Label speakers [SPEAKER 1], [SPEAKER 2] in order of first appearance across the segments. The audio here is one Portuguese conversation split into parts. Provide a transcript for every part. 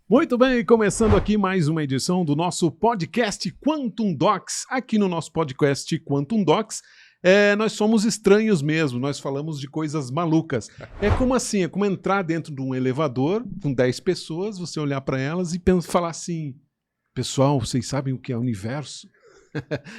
[SPEAKER 1] Muito bem, começando aqui mais uma edição do nosso podcast Quantum Docs. Aqui no nosso podcast Quantum Docs, nós somos estranhos mesmo, nós falamos de coisas malucas. É como assim, é como entrar dentro de um elevador com 10 pessoas, você olhar para elas e falar assim, pessoal, vocês sabem o que é o universo?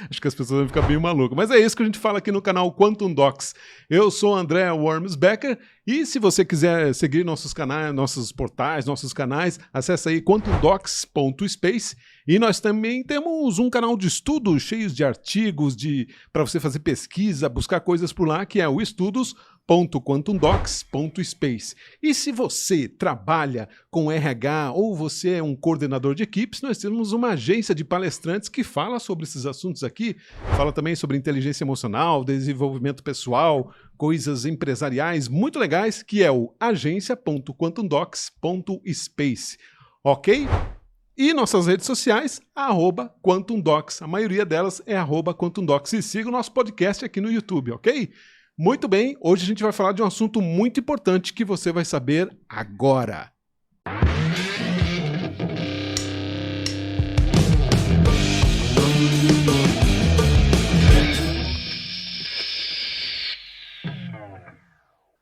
[SPEAKER 1] Acho que as pessoas vão ficar bem malucas. Mas é isso que a gente fala aqui no canal Quantum Docs. Eu sou o André Wormsbecker e se você quiser seguir nossos canais, nossos portais, nossos canais, acessa aí quantumdocs.space e nós também temos um canal de estudos cheios de artigos para você fazer pesquisa, buscar coisas por lá, que é o estudos.quantumdocs.space. E se você trabalha com RH ou você é um coordenador de equipes, nós temos uma agência de palestrantes que fala sobre esses assuntos aqui, fala também sobre inteligência emocional, desenvolvimento pessoal, coisas empresariais muito legais, que é o agência.quantumdocs.space, ok? E nossas redes sociais, @QuantumDocs. A maioria delas é @QuantumDocs. E siga o nosso podcast aqui no YouTube, ok? Muito bem, hoje a gente vai falar de um assunto muito importante que você vai saber agora.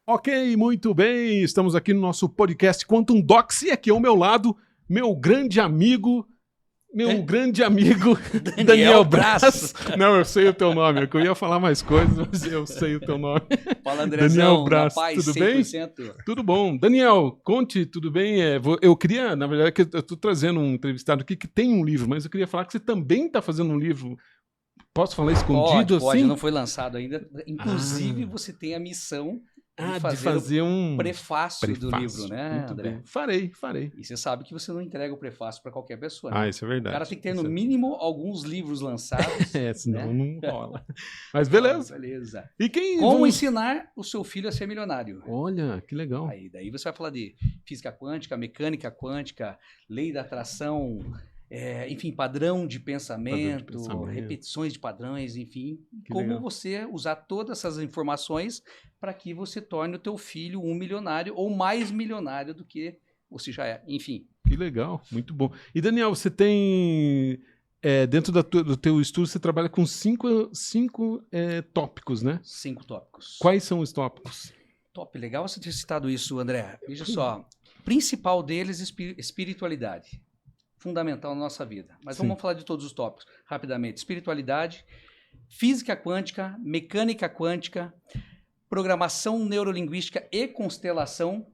[SPEAKER 1] Ok, muito bem, estamos aqui no nosso podcast Quantum Docs e aqui ao meu lado, meu grande amigo Daniel Braz. Não, eu sei o teu nome, eu ia falar mais coisas, mas eu sei o teu nome.
[SPEAKER 2] Fala, Andrezão,
[SPEAKER 1] Daniel Braz,
[SPEAKER 2] paz,
[SPEAKER 1] tudo
[SPEAKER 2] 100%.
[SPEAKER 1] bem? Tudo bom. Daniel, conte, tudo bem? Eu queria, na verdade, que eu estou trazendo um entrevistado aqui que tem um livro, mas eu queria falar que você também está fazendo um livro. Posso falar escondido
[SPEAKER 2] Pode,
[SPEAKER 1] assim?
[SPEAKER 2] não foi lançado ainda. Inclusive, você tem a missão de
[SPEAKER 1] fazer um
[SPEAKER 2] prefácio do livro, né,
[SPEAKER 1] Muito
[SPEAKER 2] André?
[SPEAKER 1] bem. Farei.
[SPEAKER 2] E você sabe que você não entrega o prefácio para qualquer pessoa.
[SPEAKER 1] Ah,
[SPEAKER 2] né?
[SPEAKER 1] isso é verdade.
[SPEAKER 2] O cara tem que ter, no mínimo, alguns livros lançados.
[SPEAKER 1] Senão
[SPEAKER 2] né?
[SPEAKER 1] não rola. Mas beleza.
[SPEAKER 2] Beleza.
[SPEAKER 1] E
[SPEAKER 2] Como ensinar o seu filho a ser milionário?
[SPEAKER 1] Olha, que legal.
[SPEAKER 2] Daí você vai falar de física quântica, mecânica quântica, lei da atração, enfim, padrão de pensamento, repetições de padrões, enfim. Como você usar todas essas informações para que você torne o teu filho um milionário ou mais milionário do que você já é. Enfim.
[SPEAKER 1] Que legal, muito bom. E Daniel, você tem... dentro do teu estudo, você trabalha com cinco tópicos, né?
[SPEAKER 2] 5 tópicos.
[SPEAKER 1] Quais são os tópicos?
[SPEAKER 2] Top, legal você ter citado isso, André. Veja só, principal deles, espiritualidade. Fundamental na nossa vida. Mas vamos falar de todos os tópicos rapidamente. Espiritualidade, física quântica, mecânica quântica, programação neurolinguística e constelação.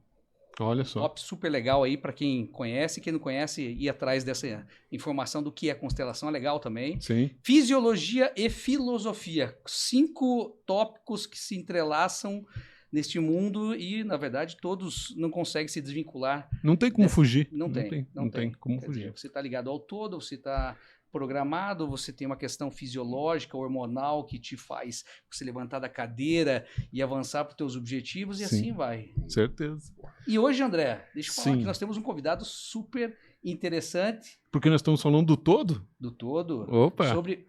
[SPEAKER 1] Olha só.
[SPEAKER 2] Top super legal aí para quem conhece. Quem não conhece, ir atrás dessa informação do que é constelação é legal também.
[SPEAKER 1] Sim.
[SPEAKER 2] Fisiologia e filosofia. 5 tópicos que se entrelaçam neste mundo e, na verdade, todos não conseguem se desvincular.
[SPEAKER 1] Não tem como fugir.
[SPEAKER 2] Não tem
[SPEAKER 1] como
[SPEAKER 2] Quer
[SPEAKER 1] fugir.
[SPEAKER 2] dizer, você está ligado ao todo, você está programado, você tem uma questão fisiológica, hormonal, que te faz você levantar da cadeira e avançar para os teus objetivos e assim vai.
[SPEAKER 1] Certeza.
[SPEAKER 2] E hoje, André, deixa eu falar que nós temos um convidado super interessante.
[SPEAKER 1] Porque nós estamos falando do todo?
[SPEAKER 2] Do todo.
[SPEAKER 1] Opa.
[SPEAKER 2] Sobre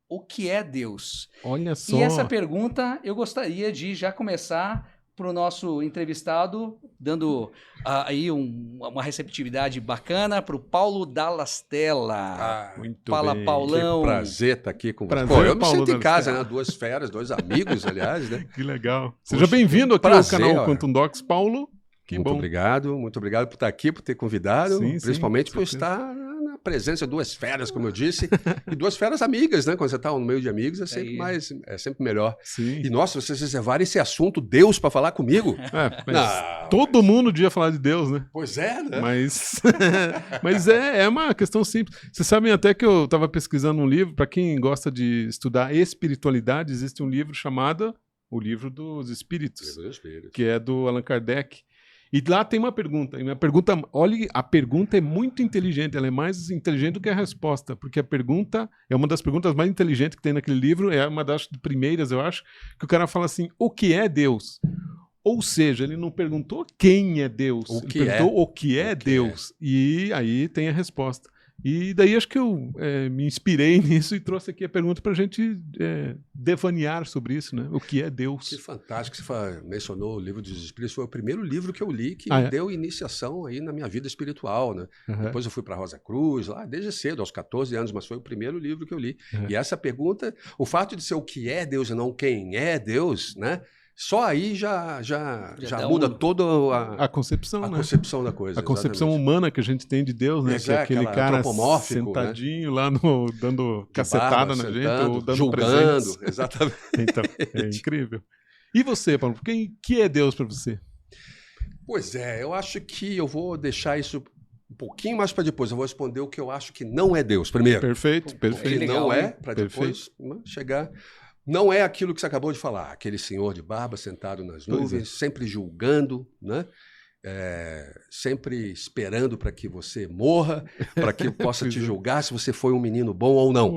[SPEAKER 2] o que é Deus.
[SPEAKER 1] Olha só.
[SPEAKER 2] E essa pergunta eu gostaria de já começar para o nosso entrevistado, dando aí uma receptividade bacana para o Paulo Dallastella.
[SPEAKER 1] Muito
[SPEAKER 2] Fala,
[SPEAKER 1] bem.
[SPEAKER 2] Paulão.
[SPEAKER 3] Que prazer estar aqui com você.
[SPEAKER 1] Prazer,
[SPEAKER 3] Eu me
[SPEAKER 1] Paulo
[SPEAKER 3] sinto em casa,
[SPEAKER 1] Dallastella.
[SPEAKER 3] né? 2 feras, 2 amigos, aliás, né?
[SPEAKER 1] Que legal.
[SPEAKER 3] Poxa,
[SPEAKER 1] Seja bem-vindo aqui
[SPEAKER 3] prazer,
[SPEAKER 1] ao canal
[SPEAKER 3] ó.
[SPEAKER 1] Quantum Docs, Paulo. Que
[SPEAKER 3] muito
[SPEAKER 1] bom.
[SPEAKER 3] muito obrigado por estar aqui, por ter convidado,
[SPEAKER 1] Sim,
[SPEAKER 3] principalmente
[SPEAKER 1] sim,
[SPEAKER 3] por estar na presença de 2 feras, como eu disse, e 2 feras amigas, né? Quando você está no meio de amigos, é sempre melhor.
[SPEAKER 1] Sim.
[SPEAKER 3] E, nossa, vocês reservaram esse assunto, Deus, para falar comigo?
[SPEAKER 1] Todo mundo devia falar de Deus, né?
[SPEAKER 3] Pois é, né?
[SPEAKER 1] Mas é uma questão simples. Vocês sabem até que eu estava pesquisando um livro, para quem gosta de estudar espiritualidade, existe um livro chamado O Livro dos Espíritos, que é do Allan Kardec. E lá tem uma pergunta. E olha, a pergunta é muito inteligente, ela é mais inteligente do que a resposta, porque a pergunta é uma das perguntas mais inteligentes que tem naquele livro, é uma das primeiras, eu acho, que o cara fala assim, o que é Deus? Ou seja, ele não perguntou quem é Deus, ele perguntou o que é Deus. E aí tem a resposta. E daí acho que eu me inspirei nisso e trouxe aqui a pergunta para a gente devanear sobre isso, né? O que é Deus?
[SPEAKER 3] Que fantástico que você mencionou o livro dos Espíritos. Foi o primeiro livro que eu li que me deu iniciação aí na minha vida espiritual, né? Depois eu fui para Rosa Cruz, lá desde cedo, aos 14 anos, mas foi o primeiro livro que eu li. E essa pergunta, o fato de ser o que é Deus e não quem é Deus, né? Só aí já muda toda
[SPEAKER 1] a concepção, né?
[SPEAKER 3] Concepção da coisa.
[SPEAKER 1] A concepção humana que a gente tem de Deus, né? Que é aquele cara sentadinho, né? Lá dando cacetada na gente, ou dando
[SPEAKER 3] julgando,
[SPEAKER 1] presentes.
[SPEAKER 3] Exatamente.
[SPEAKER 1] Então, é incrível. E você, Paulo? Que é Deus para você?
[SPEAKER 3] Pois é, eu acho que eu vou deixar isso um pouquinho mais para depois. Eu vou responder o que eu acho que não é Deus primeiro.
[SPEAKER 1] Perfeito.
[SPEAKER 3] O que não é, para depois chegar... Não é aquilo que você acabou de falar, aquele senhor de barba sentado nas nuvens, sempre julgando, né? Sempre esperando para que você morra, para que eu possa te julgar se você foi um menino bom ou não.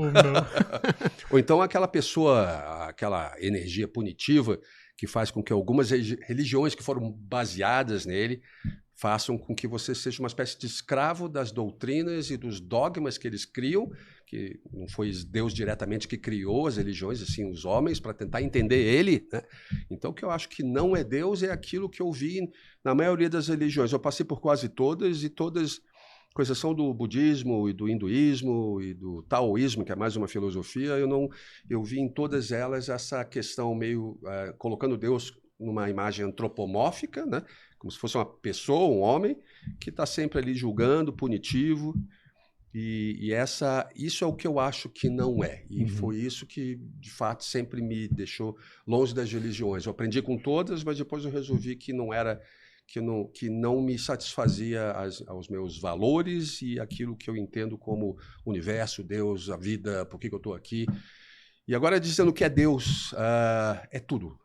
[SPEAKER 3] Ou então aquela pessoa, aquela energia punitiva que faz com que algumas religiões que foram baseadas nele façam com que você seja uma espécie de escravo das doutrinas e dos dogmas que eles criam, que não foi Deus diretamente que criou as religiões, assim, os homens, para tentar entender ele, né? Então, o que eu acho que não é Deus é aquilo que eu vi na maioria das religiões. Eu passei por quase todas, e todas, com exceção do budismo e do hinduísmo e do taoísmo, que é mais uma filosofia, eu vi em todas elas essa questão meio colocando Deus numa imagem antropomórfica, né? Como se fosse uma pessoa, um homem, que está sempre ali julgando, punitivo. E isso é o que eu acho que não é. E foi isso que, de fato, sempre me deixou longe das religiões. Eu aprendi com todas, mas depois eu resolvi que não era, que não me satisfazia aos meus valores e aquilo que eu entendo como universo, Deus, a vida, por que eu estou aqui. E agora, dizendo que é Deus, é tudo.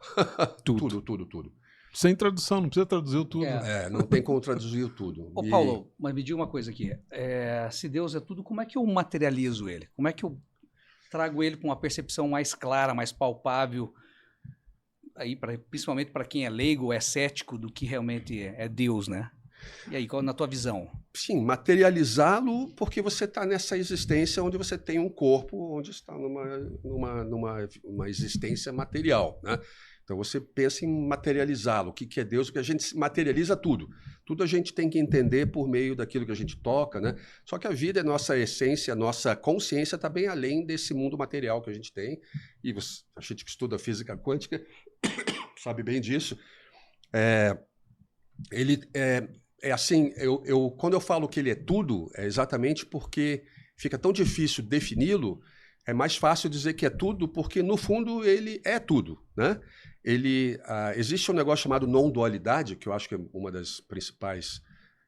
[SPEAKER 3] Tudo.
[SPEAKER 1] Sem tradução, não precisa traduzir tudo.
[SPEAKER 3] Não tem como traduzir tudo.
[SPEAKER 2] Ô, Paulo, mas me diga uma coisa aqui. Se Deus é tudo, como é que eu materializo ele? Como é que eu trago ele com uma percepção mais clara, mais palpável, aí, principalmente para quem é leigo, é cético do que realmente é Deus, né? E aí, qual na tua visão?
[SPEAKER 3] Sim, materializá-lo porque você está nessa existência onde você tem um corpo, onde está numa existência material, né? Então você pensa em materializá-lo. O que é Deus? Porque a gente materializa tudo. Tudo a gente tem que entender por meio daquilo que a gente toca, né? Só que a vida é nossa essência, nossa consciência está bem além desse mundo material que a gente tem. E a gente que estuda física quântica sabe bem disso. Ele é assim, quando eu falo que ele é tudo, é exatamente porque fica tão difícil defini-lo. É mais fácil dizer que é tudo, porque no fundo ele é tudo, né? Existe um negócio chamado não-dualidade, que eu acho que é uma das principais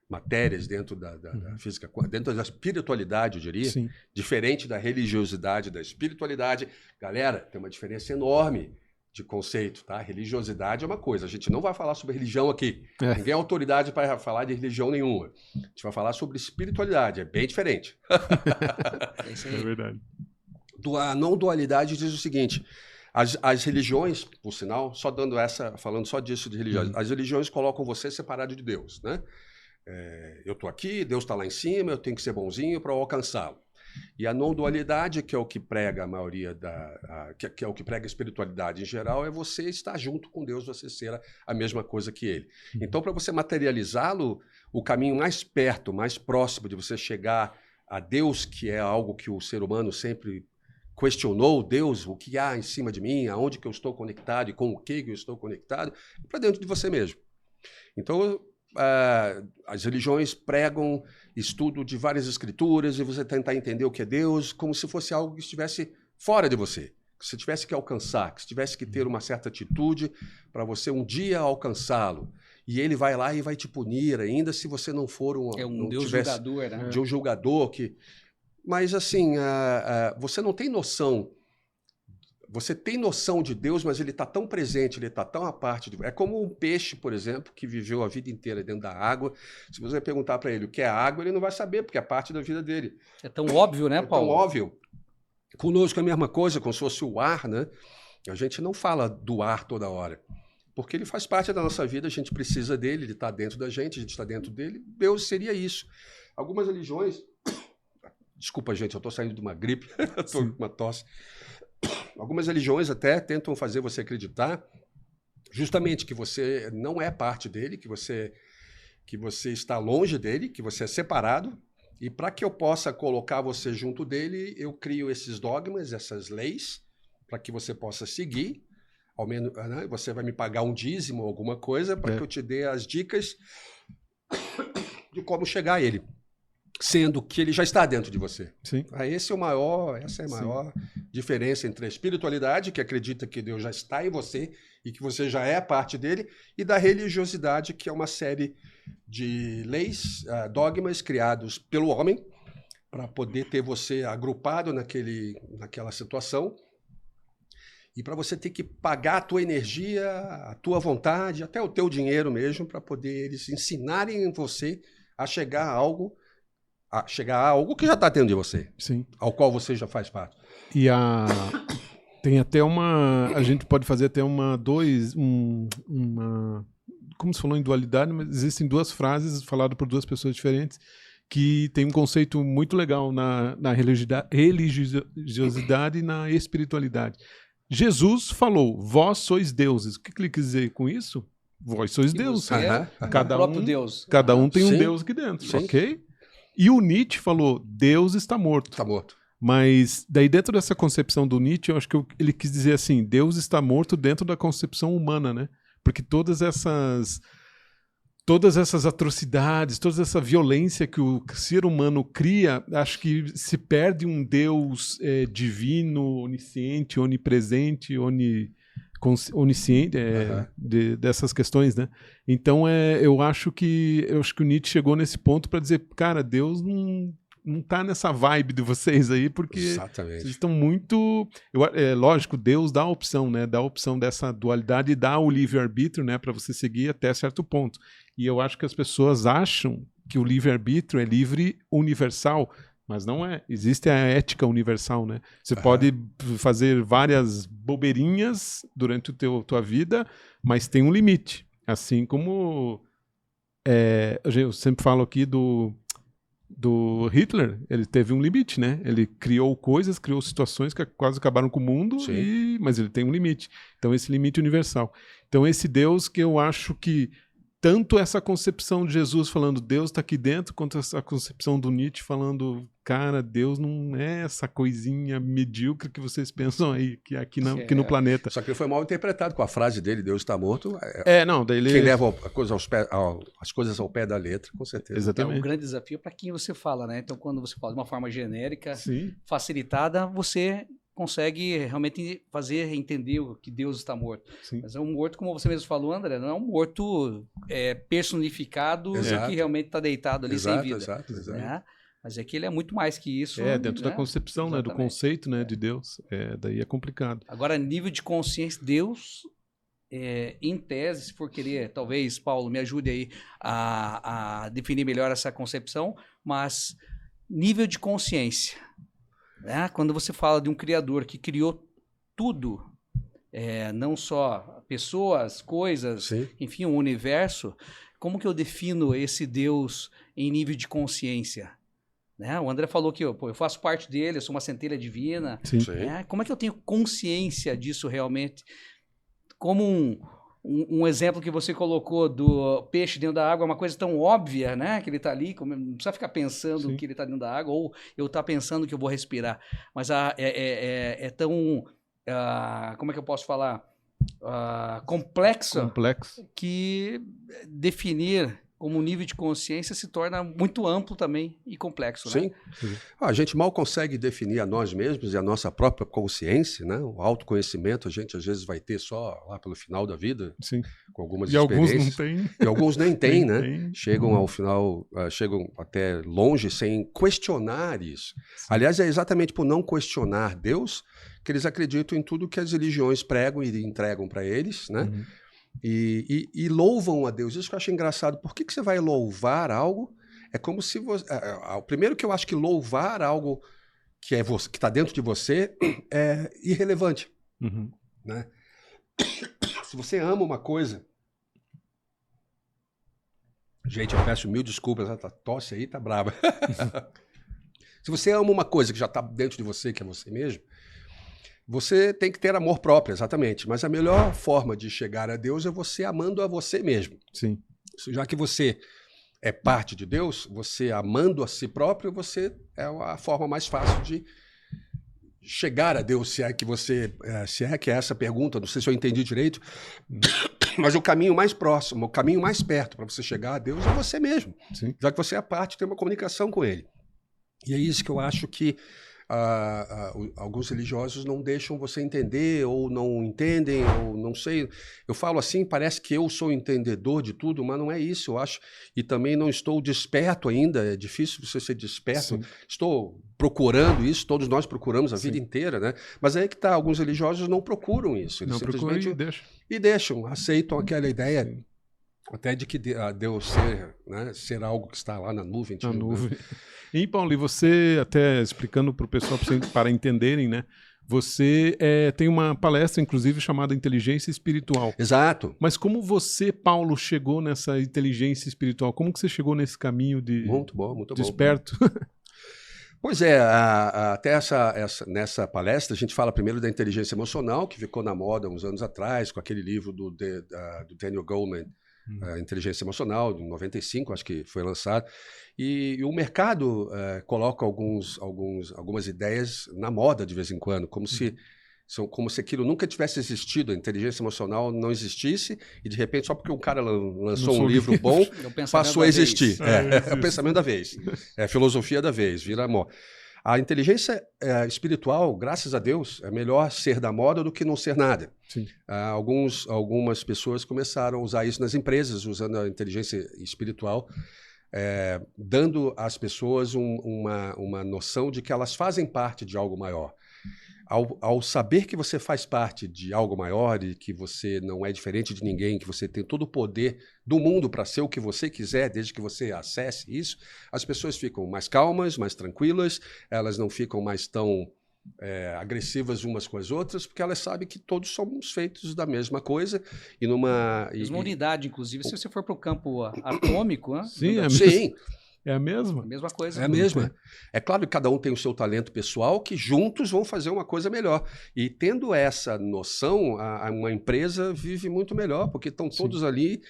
[SPEAKER 3] matérias dentro da física, dentro da espiritualidade, eu diria.
[SPEAKER 1] Sim. Diferente
[SPEAKER 3] da religiosidade, da espiritualidade. Galera, tem uma diferença enorme de conceito, tá? Religiosidade é uma coisa, a gente não vai falar sobre religião aqui. Ninguém é autoridade para falar de religião nenhuma. A gente vai falar sobre espiritualidade, é bem diferente.
[SPEAKER 1] É verdade.
[SPEAKER 3] A não-dualidade diz o seguinte: as religiões, por sinal, falando só disso de religiões, as religiões colocam você separado de Deus, né? Eu estou aqui, Deus está lá em cima, eu tenho que ser bonzinho para alcançá-lo. E a não-dualidade, que é o que prega a maioria que é o que prega a espiritualidade em geral, é você estar junto com Deus, você ser a mesma coisa que Ele. Então, para você materializá-lo, o caminho mais perto, mais próximo de você chegar a Deus, que é algo que o ser humano sempre questionou, Deus, o que há em cima de mim, aonde que eu estou conectado e com o que eu estou conectado, para dentro de você mesmo. Então, as religiões pregam estudo de várias escrituras e você tentar entender o que é Deus como se fosse algo que estivesse fora de você, que você tivesse que alcançar, que você tivesse que ter uma certa atitude para você um dia alcançá-lo. E ele vai lá e vai te punir ainda se você não for
[SPEAKER 2] um Deus julgador, né?
[SPEAKER 3] De um julgador que... Mas, assim, você não tem noção. Você tem noção de Deus, mas ele está tão presente, ele está tão à parte. É como um peixe, por exemplo, que viveu a vida inteira dentro da água. Se você perguntar para ele o que é água, ele não vai saber, porque é parte da vida dele.
[SPEAKER 2] É tão óbvio, né, Paulo?
[SPEAKER 3] É tão óbvio. Conosco é a mesma coisa, como se fosse o ar, né? A gente não fala do ar toda hora, porque ele faz parte da nossa vida, a gente precisa dele, ele está dentro da gente, a gente está dentro dele. Deus seria isso. Algumas religiões... Desculpa, gente, eu estou saindo de uma gripe, estou com uma tosse. Algumas religiões até tentam fazer você acreditar justamente que você não é parte dele, que você está longe dele, que você é separado. E para que eu possa colocar você junto dele, eu crio esses dogmas, essas leis, para que você possa seguir. Ao menos, né, você vai me pagar um dízimo, alguma coisa, para que eu te dê as dicas de como chegar a ele, sendo que ele já está dentro de você.
[SPEAKER 1] Sim.
[SPEAKER 3] Essa é a maior diferença entre a espiritualidade, que acredita que Deus já está em você e que você já é parte dele, e da religiosidade, que é uma série de leis, dogmas criados pelo homem para poder ter você agrupado naquela situação e para você ter que pagar a tua energia, a tua vontade, até o teu dinheiro mesmo, para poder eles ensinarem em você a chegar a algo que já está dentro de você,
[SPEAKER 1] sim,
[SPEAKER 3] ao qual você já faz parte.
[SPEAKER 1] E tem até a gente pode fazer até como se falou em dualidade, mas existem duas frases faladas por duas pessoas diferentes que tem um conceito muito legal na religiosidade e na espiritualidade. Jesus falou, vós sois deuses. O que ele quis dizer com isso? Vós sois deuses. Cada um tem um Deus aqui dentro,
[SPEAKER 3] sim.
[SPEAKER 1] Ok? E o Nietzsche falou, Deus está morto.
[SPEAKER 3] Está morto.
[SPEAKER 1] Mas daí dentro dessa concepção do Nietzsche, eu acho que ele quis dizer assim, Deus está morto dentro da concepção humana, né? Porque todas essas atrocidades, toda essa violência que o ser humano cria, acho que se perde um Deus divino, onisciente, onipresente, onisciente dessas questões, né? Então eu acho que o Nietzsche chegou nesse ponto para dizer, cara, Deus não tá nessa vibe de vocês aí, porque vocês estão muito... lógico, Deus dá a opção, né? Dá a opção dessa dualidade e dá o livre-arbítrio, né? Para você seguir até certo ponto. E eu acho que as pessoas acham que o livre-arbítrio é livre universal, mas não é. Existe a ética universal, né? Você pode fazer várias bobeirinhas durante tua vida, mas tem um limite. Assim como... eu sempre falo aqui do Hitler, ele teve um limite, né? Ele criou coisas, criou situações que quase acabaram com o mundo, mas ele tem um limite. Então, esse limite universal. Então, esse Deus que eu acho que tanto essa concepção de Jesus falando Deus está aqui dentro, quanto essa concepção do Nietzsche falando, cara, Deus não é essa coisinha medíocre que vocês pensam aí, que aqui no planeta.
[SPEAKER 3] Só que ele foi mal interpretado com a frase dele, Deus está morto.
[SPEAKER 1] Daí
[SPEAKER 3] quem leva as coisas ao pé da letra, com certeza.
[SPEAKER 1] Exatamente.
[SPEAKER 2] É um grande desafio para quem você fala, né? Então, quando você fala de uma forma genérica, facilitada, você consegue realmente fazer entender que Deus está morto.
[SPEAKER 1] Sim.
[SPEAKER 2] Mas é um morto, como você mesmo falou, André, não é um morto personificado que realmente está deitado ali sem vida. Exato. Né? Mas é que ele é muito mais que isso.
[SPEAKER 1] Dentro da concepção, né, do conceito, né, de Deus. Daí é complicado.
[SPEAKER 2] Agora, nível de consciência, Deus, em tese, se for querer, talvez, Paulo, me ajude aí a definir melhor essa concepção, mas nível de consciência. Né? Quando você fala de um criador que criou tudo, não só pessoas, coisas, enfim, o universo, como que eu defino esse Deus em nível de consciência? Né? O André falou que eu faço parte dele, eu sou uma centelha divina. Né? Como é que eu tenho consciência disso realmente? Como um exemplo que você colocou do peixe dentro da água, é uma coisa tão óbvia, né? Que ele está ali, não precisa ficar pensando que ele está dentro da água, ou eu estar pensando que eu vou respirar. Mas é tão... como é que eu posso falar? Complexo que definir como nível de consciência se torna muito amplo também e complexo.
[SPEAKER 3] Sim. Né? A gente mal consegue definir a nós mesmos e a nossa própria consciência, né? O autoconhecimento a gente às vezes vai ter só lá pelo final da vida, com algumas experiências.
[SPEAKER 1] Alguns não têm.
[SPEAKER 3] E alguns nem têm, né? Chegam ao final, chegam até longe sem questionar isso. Aliás, é exatamente por não questionar Deus que eles acreditam em tudo que as religiões pregam e entregam para eles, né? E louvam a Deus. Isso que eu acho engraçado. Por que você vai louvar algo? É como se você... Primeiro que eu acho que louvar algo que está dentro de você é irrelevante. Né? Se você ama uma coisa... Gente, eu peço mil desculpas. A tosse aí tá brava. Se você ama uma coisa que já está dentro de você, que é você mesmo, você tem que ter amor próprio, exatamente. Mas a melhor forma de chegar a Deus é você amando a você mesmo.
[SPEAKER 1] Sim.
[SPEAKER 3] Já que você é parte de Deus, você amando a si próprio, você é a forma mais fácil de chegar a Deus, se é que é essa pergunta, não sei se eu entendi direito, mas o caminho mais próximo, o caminho mais perto para você chegar a Deus é você mesmo.
[SPEAKER 1] Sim.
[SPEAKER 3] Já que você é parte, tem uma comunicação com Ele. E é isso que eu acho que alguns religiosos não deixam você entender, ou não entendem, ou não sei. Eu falo assim, parece que eu sou o entendedor de tudo, mas não é isso, eu acho. E também não estou desperto ainda, é difícil você ser desperto. Sim. Estou procurando isso, todos nós procuramos a vida inteira, né? Mas aí que tá, alguns religiosos não procuram isso. Eles
[SPEAKER 1] não
[SPEAKER 3] simplesmente
[SPEAKER 1] e
[SPEAKER 3] deixam, aceitam aquela ideia. Sim. Até de que Deus ser algo que está lá na nuvem.
[SPEAKER 1] Na nuvem. E, Paulo, e você, até explicando para o pessoal, para entenderem, né? Você tem uma palestra, inclusive, chamada Inteligência Espiritual.
[SPEAKER 3] Exato.
[SPEAKER 1] Mas como você, Paulo, chegou nessa inteligência espiritual? Como que você chegou nesse caminho de
[SPEAKER 3] muito bom.
[SPEAKER 1] Desperto?
[SPEAKER 3] Pois é, até nessa palestra a gente fala primeiro da inteligência emocional, que ficou na moda uns anos atrás, com aquele livro do Daniel Goleman, Inteligência Emocional, de 95, acho que foi lançado. E o mercado coloca algumas ideias na moda de vez em quando, como se aquilo nunca tivesse existido, a inteligência emocional não existisse, e de repente, só porque um cara lançou um livro bom, passou a existir. É o pensamento da vez. É a filosofia da vez, vira moda. A inteligência espiritual, graças a Deus, é melhor ser da moda do que não ser nada.
[SPEAKER 1] Sim.
[SPEAKER 3] Algumas pessoas começaram a usar isso nas empresas, usando a inteligência espiritual, dando às pessoas uma noção de que elas fazem parte de algo maior. Ao saber que você faz parte de algo maior e que você não é diferente de ninguém, que você tem todo o poder do mundo para ser o que você quiser, desde que você acesse isso, as pessoas ficam mais calmas, mais tranquilas, elas não ficam mais tão agressivas umas com as outras, porque elas sabem que todos somos feitos da mesma coisa e numa...
[SPEAKER 2] Mesma unidade, inclusive, se você for para o campo atômico, né?
[SPEAKER 1] Sim,
[SPEAKER 3] sim.
[SPEAKER 1] É a mesma?
[SPEAKER 2] A mesma coisa.
[SPEAKER 3] É a mesma. É claro que cada um tem o seu talento pessoal, que juntos vão fazer uma coisa melhor. E tendo essa noção, uma empresa vive muito melhor, porque estão todos ali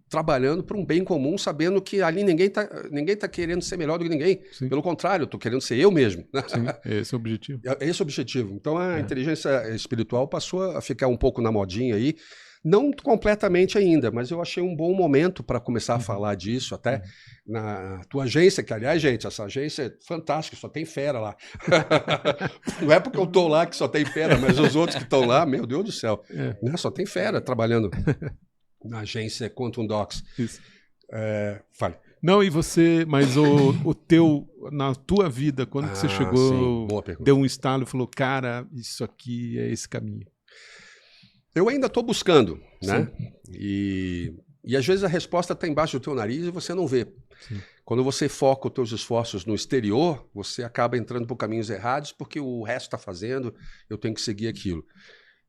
[SPEAKER 3] trabalhando para um bem comum, sabendo que ali ninguém tá querendo ser melhor do que ninguém. Sim. Pelo contrário, eu estou querendo ser eu mesmo.
[SPEAKER 1] Sim, esse é o objetivo.
[SPEAKER 3] Esse é o objetivo. Então a inteligência espiritual passou a ficar um pouco na modinha aí. Não completamente ainda, mas eu achei um bom momento para começar a falar disso, até na tua agência, que aliás, gente, essa agência é fantástica, só tem fera lá. Não é porque eu estou lá que só tem fera, mas os outros que estão lá, meu Deus do céu, né? Só tem fera trabalhando na agência Quantum Docs.
[SPEAKER 1] Isso.
[SPEAKER 3] Fale.
[SPEAKER 1] Não, e você, mas na tua vida, quando que você chegou, deu um estalo e falou, cara, isso aqui é esse caminho?
[SPEAKER 3] Eu ainda estou buscando, né? E às vezes a resposta está embaixo do teu nariz e você não vê. Sim. Quando você foca os teus esforços no exterior, você acaba entrando por caminhos errados porque o resto está fazendo, eu tenho que seguir aquilo.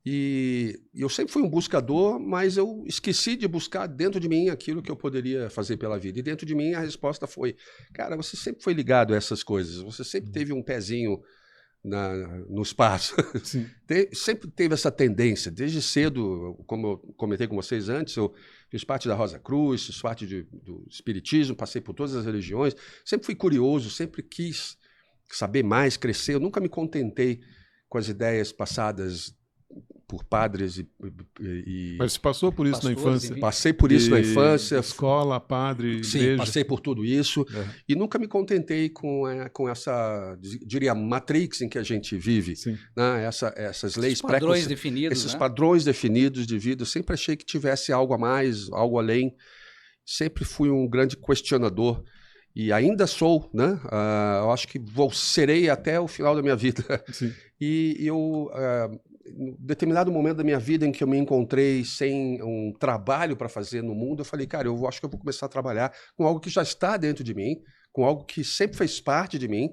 [SPEAKER 3] E eu sempre fui um buscador, mas eu esqueci de buscar dentro de mim aquilo que eu poderia fazer pela vida. E dentro de mim a resposta foi, cara, você sempre foi ligado a essas coisas, você sempre teve um pezinho no espaço. Sempre teve essa tendência, desde cedo, como eu comentei com vocês antes, eu fiz parte da Rosa Cruz, fiz parte do Espiritismo, passei por todas as religiões, sempre fui curioso, sempre quis saber mais, crescer, eu nunca me contentei com as ideias passadas por padres
[SPEAKER 1] Mas você passou por isso na infância?
[SPEAKER 3] Passei por isso na infância.
[SPEAKER 1] Escola, padre,
[SPEAKER 3] sim, igreja. Passei por tudo isso. E nunca me contentei com essa, diria, matrix em que a gente vive. Né? Essas leis
[SPEAKER 2] padrões definidos.
[SPEAKER 3] Esses padrões definidos de vida. Eu sempre achei que tivesse algo a mais, algo além. Sempre fui um grande questionador. E ainda sou, né? Eu acho que serei até o final da minha vida.
[SPEAKER 1] Sim.
[SPEAKER 3] E eu... em determinado momento da minha vida em que eu me encontrei sem um trabalho para fazer no mundo, eu falei, cara, eu acho que eu vou começar a trabalhar com algo que já está dentro de mim, com algo que sempre fez parte de mim,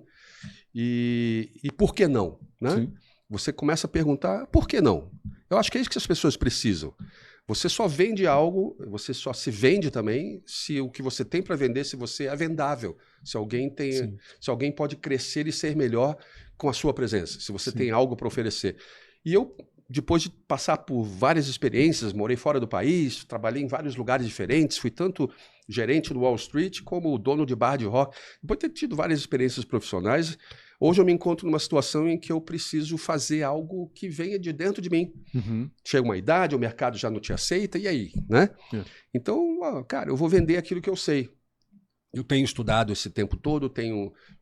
[SPEAKER 3] e por que não? Né? Você começa a perguntar, por que não? Eu acho que é isso que as pessoas precisam. Você só vende algo, você só se vende também se o que você tem para vender, se você é vendável. Se alguém pode crescer e ser melhor com a sua presença, se você tem algo para oferecer. E eu, depois de passar por várias experiências, morei fora do país, trabalhei em vários lugares diferentes, fui tanto gerente no Wall Street como dono de bar de rock. Depois de ter tido várias experiências profissionais, hoje eu me encontro numa situação em que eu preciso fazer algo que venha de dentro de mim. Chega uma idade, o mercado já não te aceita, e aí? Né? Então, cara, eu vou vender aquilo que eu sei. Eu tenho estudado esse tempo todo,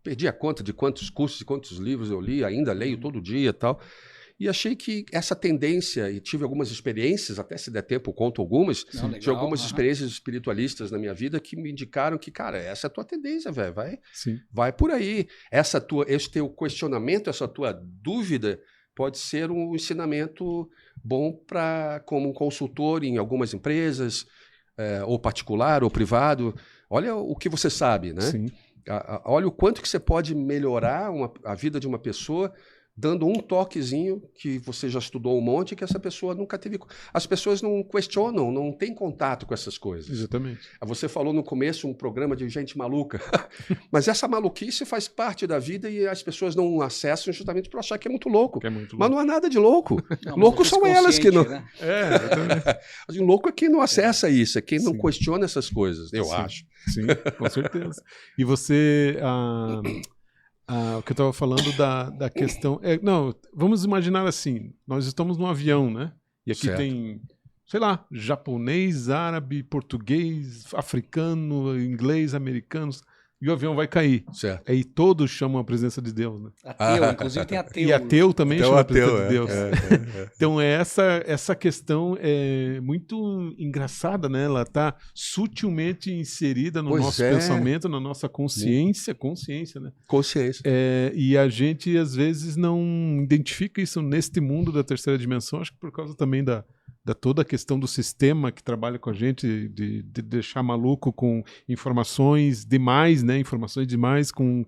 [SPEAKER 3] perdi a conta de quantos cursos e quantos livros eu li, ainda leio todo dia e tal. E achei que essa tendência, e tive algumas experiências, até se der tempo eu conto algumas, de algumas experiências espiritualistas na minha vida que me indicaram que, cara, essa é a tua tendência, velho, vai por aí. Esse teu questionamento, essa tua dúvida pode ser um ensinamento bom como um consultor em algumas empresas, ou particular ou privado. Olha o que você sabe, né? Olha o quanto que você pode melhorar a vida de uma pessoa dando um toquezinho que você já estudou um monte que essa pessoa nunca teve. As pessoas não questionam, não têm contato com essas coisas.
[SPEAKER 1] Exatamente.
[SPEAKER 3] Você falou no começo um programa de gente maluca, mas essa maluquice faz parte da vida e as pessoas não acessam justamente por achar que é muito louco. Mas não há nada de louco. Loucos são elas que não...
[SPEAKER 1] Né? Exatamente.
[SPEAKER 3] Louco é quem não acessa isso, é quem não questiona essas coisas, eu acho.
[SPEAKER 1] Sim, com certeza. E você... o que eu estava falando da questão... vamos imaginar assim, nós estamos num avião, né? E aqui tem, sei lá, japonês, árabe, português, africano, inglês, americanos, e o avião vai cair.
[SPEAKER 3] Certo.
[SPEAKER 1] Aí todos chamam a presença de Deus, né?
[SPEAKER 2] Ateu, inclusive tem ateu.
[SPEAKER 1] E ateu também chama a presença de Deus. Então essa questão é muito engraçada, né? Ela está sutilmente inserida no nosso pensamento, na nossa consciência, né?
[SPEAKER 3] Consciência.
[SPEAKER 1] E a gente às vezes não identifica isso neste mundo da terceira dimensão, acho que por causa também da toda a questão do sistema que trabalha com a gente, de deixar maluco com informações demais, né? Informações demais com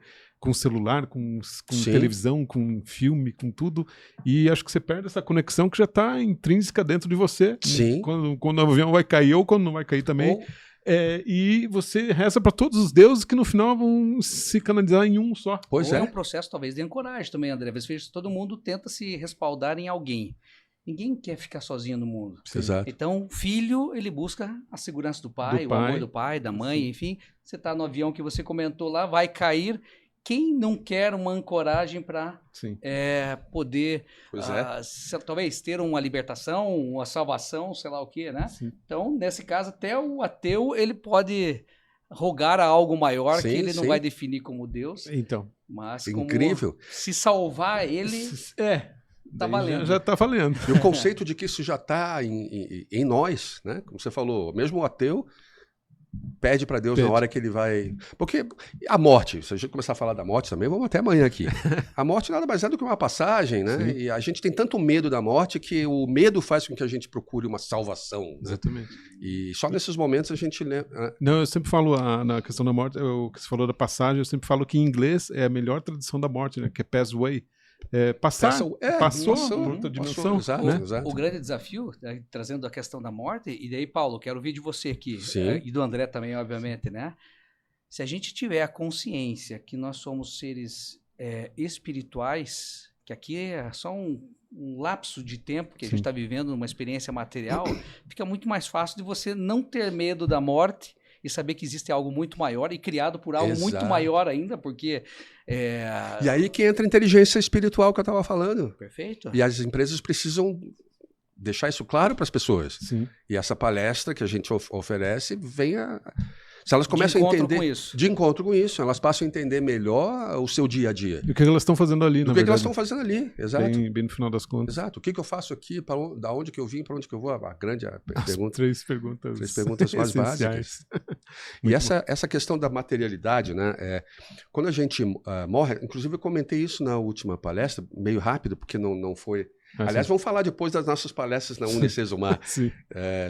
[SPEAKER 1] celular, com televisão, com filme, com tudo. E acho que você perde essa conexão que já está intrínseca dentro de você.
[SPEAKER 3] Sim.
[SPEAKER 1] Quando o avião vai cair ou quando não vai cair também. E você reza para todos os deuses que no final vão se canalizar em um só.
[SPEAKER 2] É um processo talvez de ancoragem também, André. Às vezes todo mundo tenta se respaldar em alguém. Ninguém quer ficar sozinho no mundo.
[SPEAKER 3] Exato.
[SPEAKER 2] Então, filho, ele busca a segurança do pai, o amor do pai, da mãe, enfim. Você está no avião que você comentou lá, vai cair. Quem não quer uma ancoragem para poder, talvez, ter uma libertação, uma salvação, sei lá o quê, né? Sim. Então, nesse caso, até o ateu, ele pode rogar a algo maior que ele não vai definir como Deus.
[SPEAKER 1] Então.
[SPEAKER 2] Mas
[SPEAKER 3] incrível.
[SPEAKER 2] Como se salvar ele... Tá valendo.
[SPEAKER 1] Já tá valendo.
[SPEAKER 3] E o conceito de que isso já está em nós, né? Como você falou, mesmo o ateu pede para Deus na hora que ele vai... Porque a morte, se a gente começar a falar da morte também, vamos até amanhã aqui. A morte nada mais é do que uma passagem, né? Sim. E a gente tem tanto medo da morte que o medo faz com que a gente procure uma salvação. Né?
[SPEAKER 1] Exatamente.
[SPEAKER 3] E só nesses momentos a gente lembra...
[SPEAKER 1] Não, eu sempre falo na questão da morte, o que você falou da passagem, eu sempre falo que em inglês é a melhor tradução da morte, né? Que é pass away. Passou por outra dimensão.
[SPEAKER 2] O grande desafio, trazendo a questão da morte, e daí, Paulo, quero ouvir de você aqui, e do André também, obviamente, né? Se a gente tiver a consciência que nós somos seres espirituais, que aqui é só um lapso de tempo que a gente está vivendo, uma experiência material, fica muito mais fácil de você não ter medo da morte e saber que existe algo muito maior e criado por algo muito maior ainda, porque...
[SPEAKER 3] E aí que entra a inteligência espiritual que eu estava falando.
[SPEAKER 2] Perfeito.
[SPEAKER 3] E as empresas precisam deixar isso claro para as pessoas.
[SPEAKER 1] Sim.
[SPEAKER 3] E essa palestra que a gente oferece venha... Se elas começam a entender... De encontro com isso. Elas passam a entender melhor o seu dia a dia.
[SPEAKER 1] E o que elas estão fazendo ali, na verdade.
[SPEAKER 3] O que elas estão fazendo ali, exato.
[SPEAKER 1] Bem no final das contas.
[SPEAKER 3] Exato. O que eu faço aqui, da onde que eu vim, para onde que eu vou? A grande pergunta.
[SPEAKER 1] Três perguntas
[SPEAKER 3] mais básicas. E essa questão da materialidade, né? Quando a gente morre... Inclusive, eu comentei isso na última palestra, meio rápido, porque não foi... Aliás, vamos falar depois das nossas palestras na Unicesumar.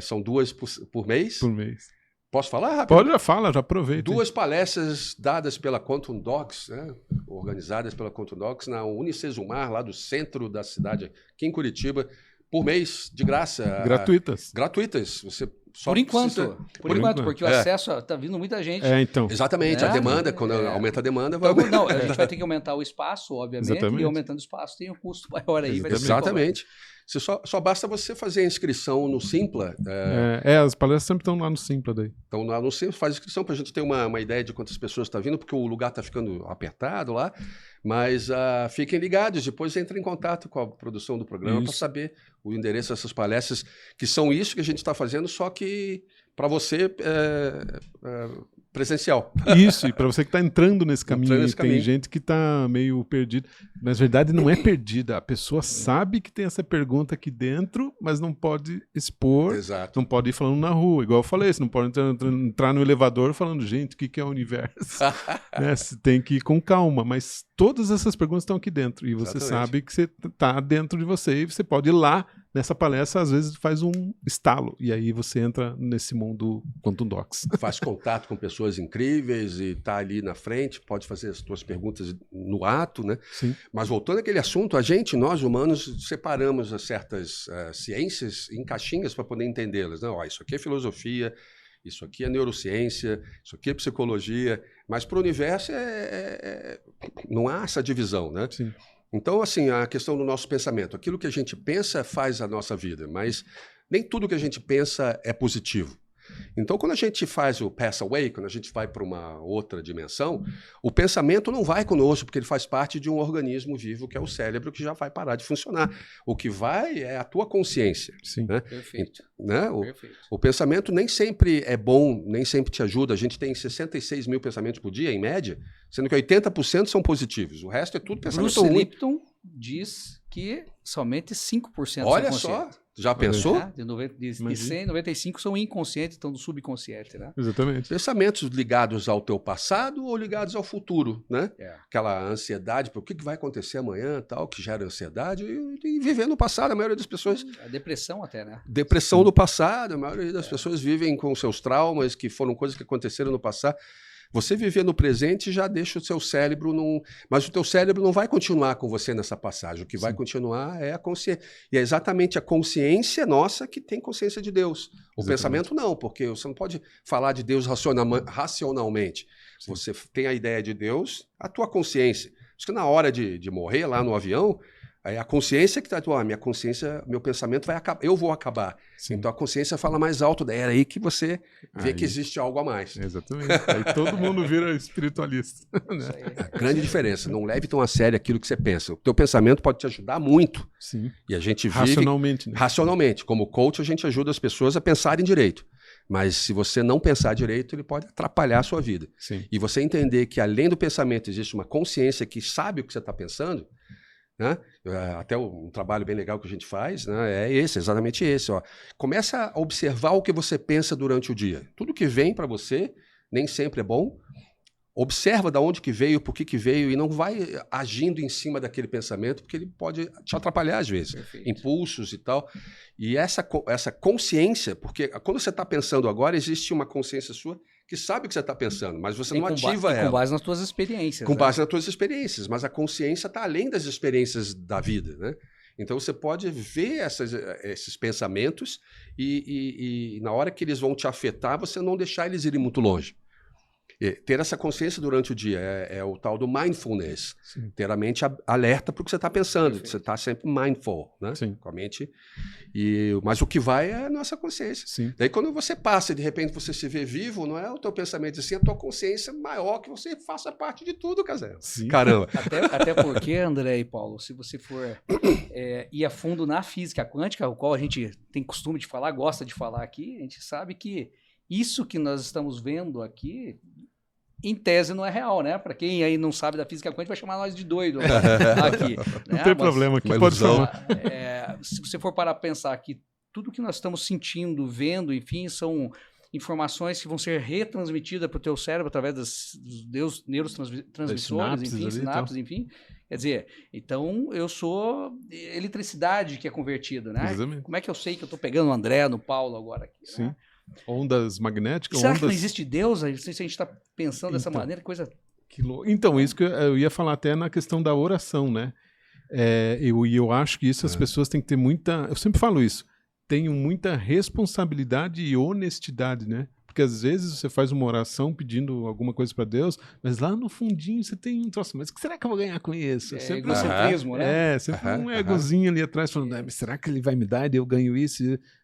[SPEAKER 3] São 2 por mês.
[SPEAKER 1] Por mês.
[SPEAKER 3] Posso falar rápido?
[SPEAKER 1] Já aproveita.
[SPEAKER 3] 2 palestras dadas pela Quantum Docs, né? Organizadas pela Quantum Docs na Unicesumar, lá do centro da cidade, aqui em Curitiba, por mês, de graça.
[SPEAKER 1] Gratuitas.
[SPEAKER 3] Gratuitas. Você só
[SPEAKER 2] por enquanto.
[SPEAKER 3] precisa...
[SPEAKER 2] Por enquanto, porque o acesso está vindo muita gente.
[SPEAKER 1] Então.
[SPEAKER 3] Exatamente. A demanda, quando aumenta a demanda, vai
[SPEAKER 2] aumentar. Não, a gente vai ter que aumentar o espaço, obviamente. Exatamente. E aumentando o espaço tem um custo maior aí.
[SPEAKER 3] Exatamente. Só basta você fazer a inscrição no Simpla.
[SPEAKER 1] As palestras sempre estão lá no Simpla daí.
[SPEAKER 3] Então lá no Simpla, faz inscrição para a gente ter uma ideia de quantas pessoas estão vindo, porque o lugar está ficando apertado lá. Mas fiquem ligados, depois entrem em contato com a produção do programa para saber o endereço dessas palestras, que são isso que a gente está fazendo, só que para você presencial.
[SPEAKER 1] Isso, e para você que está entrando nesse caminho, tem gente que está meio perdida. Mas, na verdade, não é perdida. A pessoa sabe que tem essa pergunta aqui dentro, mas não pode expor, não pode ir falando na rua. Igual eu falei, você não pode entrar no elevador falando, gente, o que é o universo? Né? Você tem que ir com calma, mas todas essas perguntas estão aqui dentro. E você sabe que você está dentro de você e você pode ir lá. Nessa palestra, às vezes, faz um estalo. E aí você entra nesse mundo Quantum Docs.
[SPEAKER 3] Faz contato com pessoas incríveis e está ali na frente, pode fazer as suas perguntas no ato, né?
[SPEAKER 1] Sim.
[SPEAKER 3] Mas voltando àquele assunto, nós humanos, separamos certas ciências em caixinhas para poder entendê-las. Não, isso aqui é filosofia, isso aqui é neurociência, isso aqui é psicologia. Mas para o universo não há essa divisão, né?
[SPEAKER 1] Sim.
[SPEAKER 3] Então, assim, a questão do nosso pensamento. Aquilo que a gente pensa faz a nossa vida, mas nem tudo que a gente pensa é positivo. Então, quando a gente faz o pass away, quando a gente vai para uma outra dimensão, o pensamento não vai conosco, porque ele faz parte de um organismo vivo, que é o cérebro, que já vai parar de funcionar. O que vai é a tua consciência.
[SPEAKER 1] Sim.
[SPEAKER 3] Né?
[SPEAKER 2] Perfeito.
[SPEAKER 3] Né?
[SPEAKER 2] Perfeito.
[SPEAKER 3] O pensamento nem sempre é bom, nem sempre te ajuda. A gente tem 66 mil pensamentos por dia, em média, sendo que 80% são positivos. O resto é tudo pensamento ruim.
[SPEAKER 2] Bruce Lipton diz que somente 5%
[SPEAKER 3] Olha
[SPEAKER 2] são
[SPEAKER 3] só, já pensou?
[SPEAKER 2] De 100, 95 são inconscientes, estão no subconsciente, né?
[SPEAKER 1] Exatamente.
[SPEAKER 3] Pensamentos ligados ao teu passado ou ligados ao futuro, né? Aquela ansiedade, o que vai acontecer amanhã, tal, que gera ansiedade, e viver no passado, a maioria das pessoas...
[SPEAKER 2] A depressão até, né?
[SPEAKER 3] Depressão do passado, a maioria das pessoas vivem com seus traumas, que foram coisas que aconteceram no passado. Você viver no presente já deixa o seu cérebro num... Mas o teu cérebro não vai continuar com você nessa passagem. O que vai continuar é a consciência. E é exatamente a consciência nossa que tem consciência de Deus. O pensamento não, porque você não pode falar de Deus racionalmente. Sim. Você tem a ideia de Deus, a tua consciência. Por isso que na hora de morrer lá no avião, é a consciência que está... minha consciência, meu pensamento vai acabar. Eu vou acabar. Sim. Então a consciência fala mais alto. É aí que você vê que existe algo a mais.
[SPEAKER 1] Exatamente. Aí todo mundo vira espiritualista. Né?
[SPEAKER 3] A grande diferença. Não leve tão a sério aquilo que você pensa. O teu pensamento pode te ajudar muito.
[SPEAKER 1] Sim.
[SPEAKER 3] E a gente vive...
[SPEAKER 1] Racionalmente. Né?
[SPEAKER 3] Racionalmente. Como coach, a gente ajuda as pessoas a pensarem direito. Mas se você não pensar direito, ele pode atrapalhar a sua vida.
[SPEAKER 1] Sim.
[SPEAKER 3] E você entender que além do pensamento existe uma consciência que sabe o que você está pensando... Né? Até um trabalho bem legal que a gente faz, né? Exatamente esse. Ó. Começa a observar o que você pensa durante o dia. Tudo que vem para você nem sempre é bom. Observa de onde que veio, por que veio, e não vai agindo em cima daquele pensamento, porque ele pode te atrapalhar às vezes.
[SPEAKER 2] Perfeito.
[SPEAKER 3] Impulsos e tal. E essa consciência, porque quando você está pensando agora, existe uma consciência sua que sabe o que você está pensando, mas você não ativa ela.
[SPEAKER 2] Com base nas tuas experiências.
[SPEAKER 3] Com base nas tuas experiências, mas a consciência está além das experiências da vida, né? Então você pode ver esses pensamentos e na hora que eles vão te afetar, você não deixar eles irem muito longe. Ter essa consciência durante o dia é o tal do mindfulness.
[SPEAKER 1] Sim.
[SPEAKER 3] Ter a mente alerta para o que você está pensando.
[SPEAKER 2] Perfeito.
[SPEAKER 3] Você está sempre mindful, né?
[SPEAKER 1] Sim.
[SPEAKER 3] Com a mente. Mas o que vai é a nossa consciência.
[SPEAKER 1] Sim.
[SPEAKER 3] Daí quando você passa e de repente você se vê vivo, não é o teu pensamento, assim, a tua consciência maior que você faça parte de tudo, Casel. Caramba.
[SPEAKER 2] Até porque, André e Paulo, se você for ir a fundo na física quântica, o qual a gente tem costume de falar, gosta de falar aqui, a gente sabe que isso que nós estamos vendo aqui, em tese, não é real, né? Para quem aí não sabe da física quântica, vai chamar nós de doido aqui.
[SPEAKER 1] Não tem problema, aqui pode falar.
[SPEAKER 2] Se você for parar a pensar que tudo que nós estamos sentindo, vendo, enfim, são informações que vão ser retransmitidas para o teu cérebro através dos neurotransmissores, enfim, sinapses, enfim. Quer dizer, então eu sou eletricidade que é convertida, né?
[SPEAKER 1] Exatamente.
[SPEAKER 2] Como é que eu sei que eu estou pegando o André, no Paulo agora aqui?
[SPEAKER 1] Sim.
[SPEAKER 2] Né?
[SPEAKER 1] Ondas magnéticas.
[SPEAKER 2] Será que não existe Deus? Não sei se a gente está pensando dessa
[SPEAKER 1] Então,
[SPEAKER 2] maneira, coisa...
[SPEAKER 1] Então, isso que eu ia falar até na questão da oração, né? Eu acho que isso as pessoas têm que ter muita... Eu sempre falo isso. Tenham muita responsabilidade e honestidade, né? Porque às vezes você faz uma oração pedindo alguma coisa para Deus, mas lá no fundinho você tem um troço, mas o que será que eu vou ganhar com isso?
[SPEAKER 2] Sempre egocentrismo, né?
[SPEAKER 1] Sempre um egozinho ali atrás falando, mas será que ele vai me dar e eu ganho isso?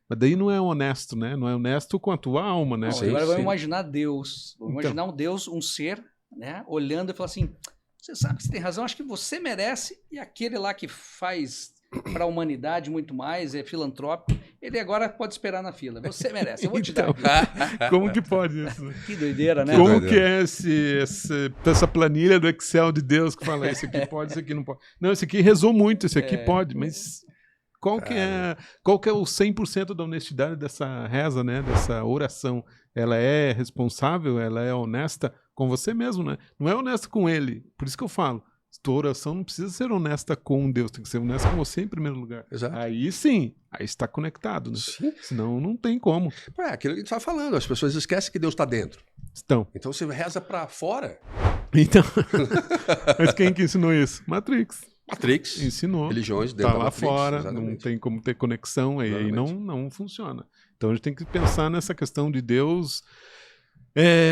[SPEAKER 1] Mas daí não é honesto, né? Não é honesto com a tua alma, né?
[SPEAKER 2] Não, agora vamos imaginar Deus. Vamos imaginar um Deus, um ser, né? Olhando e falar assim, você sabe que você tem razão, acho que você merece, e aquele lá que faz para a humanidade muito mais, é filantrópico, ele agora pode esperar na fila. Você merece, eu vou te dar.
[SPEAKER 1] Como que pode isso? Né?
[SPEAKER 2] Que doideira, né?
[SPEAKER 1] Como que é essa planilha do Excel de Deus que fala isso aqui pode, isso aqui não pode? Não, esse aqui rezou muito, esse aqui pode, mas qual que é o 100% da honestidade dessa reza, né? Dessa oração? Ela é responsável? Ela é honesta com você mesmo, né? Não é honesta com ele. Por isso que eu falo, tua oração não precisa ser honesta com Deus, tem que ser honesta com você em primeiro lugar.
[SPEAKER 3] Exato.
[SPEAKER 1] Aí sim, aí está conectado, né?
[SPEAKER 3] Sim.
[SPEAKER 1] Senão não tem como.
[SPEAKER 3] Aquilo que a gente está falando, as pessoas esquecem que Deus está dentro. Então você reza para fora.
[SPEAKER 1] Então, mas quem que ensinou isso? Matrix ensinou.
[SPEAKER 3] Religiões dentro
[SPEAKER 1] tá lá
[SPEAKER 3] Matrix,
[SPEAKER 1] fora,
[SPEAKER 3] exatamente.
[SPEAKER 1] não tem como ter conexão, aí não funciona. Então a gente tem que pensar nessa questão de Deus,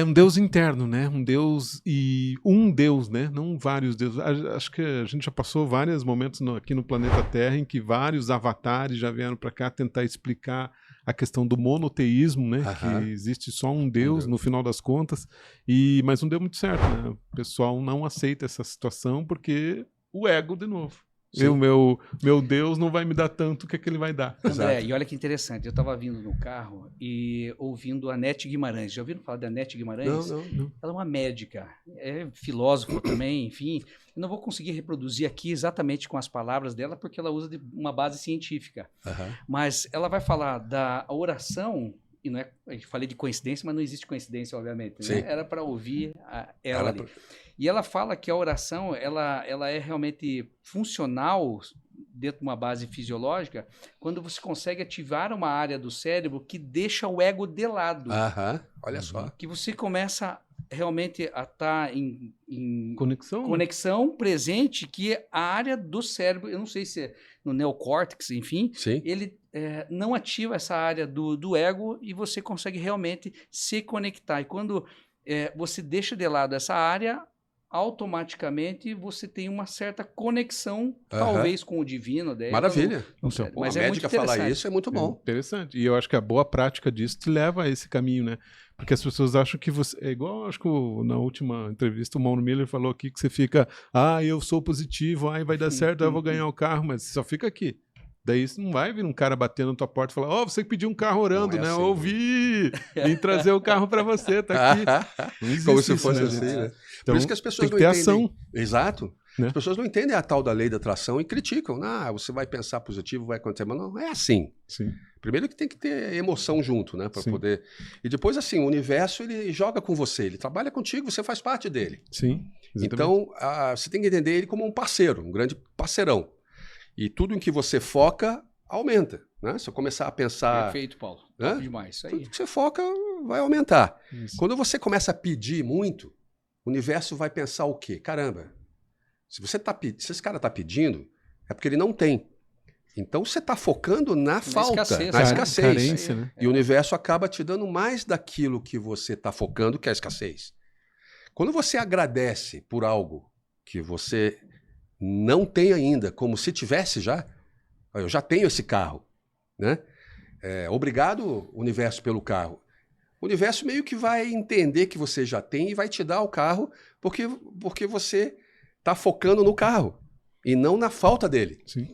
[SPEAKER 1] um Deus interno, né? Um Deus, né? Não vários deuses. Acho que a gente já passou vários momentos aqui no planeta Terra em que vários avatares já vieram para cá tentar explicar a questão do monoteísmo, né? Que existe só um Deus no final das contas, mas não deu muito certo, né? O pessoal não aceita essa situação porque o ego, de novo. Meu Deus não vai me dar tanto que ele vai dar.
[SPEAKER 2] André, e olha que interessante, eu estava vindo no carro e ouvindo a Nete Guimarães. Já ouviram falar da Nete Guimarães?
[SPEAKER 3] Não.
[SPEAKER 2] Ela é uma médica, é filósofa também, enfim. Eu não vou conseguir reproduzir aqui exatamente com as palavras dela, porque ela usa de uma base científica. Mas ela vai falar da oração, e não é, eu falei de coincidência, mas não existe coincidência, obviamente. Né? Era para ouvir ela ali. E ela fala que a oração ela é realmente funcional dentro de uma base fisiológica quando você consegue ativar uma área do cérebro que deixa o ego de lado.
[SPEAKER 3] Olha só.
[SPEAKER 2] Que você começa realmente a estar em
[SPEAKER 1] conexão
[SPEAKER 2] presente, que a área do cérebro, eu não sei se é no neocórtex, enfim, ele não ativa essa área do ego e você consegue realmente se conectar. E quando você deixa de lado essa área, automaticamente você tem uma certa conexão, talvez com o divino.
[SPEAKER 3] Maravilha.
[SPEAKER 2] Mas
[SPEAKER 3] a médica falar isso é muito bom.
[SPEAKER 1] Interessante. E eu acho que a boa prática disso te leva a esse caminho, né? Porque as pessoas acham que você... É igual, acho que na última entrevista o Mauro Miller falou aqui que você fica, eu sou positivo, vai dar certo, eu vou ganhar o carro, mas você só fica aqui. Daí você não vai vir um cara batendo na tua porta e falar, você pediu um carro orando, né? Assim, ouvi! Vim trazer o carro para você, tá aqui. Não existe
[SPEAKER 3] como se
[SPEAKER 1] isso,
[SPEAKER 3] fosse
[SPEAKER 1] né,
[SPEAKER 3] assim, né?
[SPEAKER 1] Então,
[SPEAKER 3] por isso que as pessoas
[SPEAKER 1] tem que
[SPEAKER 3] não
[SPEAKER 1] ter
[SPEAKER 3] entendem.
[SPEAKER 1] Ação.
[SPEAKER 3] Exato.
[SPEAKER 1] Né?
[SPEAKER 3] As pessoas não entendem a tal da lei da atração e criticam. Você vai pensar positivo, vai acontecer. Mas não é assim.
[SPEAKER 1] Sim.
[SPEAKER 3] Primeiro que tem que ter emoção junto, né? Para poder... E depois, assim, o universo, ele joga com você. Ele trabalha contigo, você faz parte dele.
[SPEAKER 1] Sim, exatamente.
[SPEAKER 3] Então, você tem que entender ele como um parceiro, um grande parceirão. E tudo em que você foca, aumenta. Né? Se eu começar a pensar...
[SPEAKER 2] Perfeito, Paulo. Demais. Isso aí.
[SPEAKER 3] Tudo que você foca vai aumentar.
[SPEAKER 1] Isso.
[SPEAKER 3] Quando você começa a pedir muito, o universo vai pensar o quê? Caramba, se esse cara está pedindo, é porque ele não tem. Então você está focando na falta, na escassez.
[SPEAKER 1] Carência, né?
[SPEAKER 3] E o universo acaba te dando mais daquilo que você está focando, que é a escassez. Quando você agradece por algo que você não tem ainda, como se tivesse já, eu já tenho esse carro, né? Obrigado, universo, pelo carro. O universo meio que vai entender que você já tem e vai te dar o carro porque você está focando no carro e não na falta dele.
[SPEAKER 1] Sim.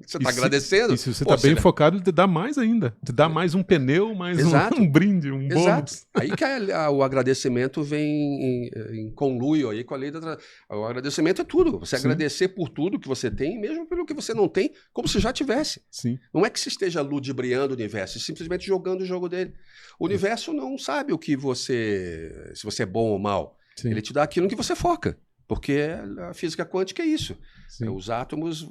[SPEAKER 3] Você está agradecendo.
[SPEAKER 1] E se você está bem focado, ele te dá mais ainda. Te dá mais um pneu, mais um brinde, um bônus.
[SPEAKER 3] Aí que o agradecimento vem em conluio aí com a lei da atração. O agradecimento é tudo. Você agradecer por tudo que você tem, mesmo pelo que você não tem, como se já tivesse.
[SPEAKER 1] Sim.
[SPEAKER 3] Não é que você esteja ludibriando o universo, simplesmente jogando o jogo dele. O universo não sabe se você é bom ou mal. Sim. Ele te dá aquilo que você foca. Porque a física quântica é isso. Os átomos,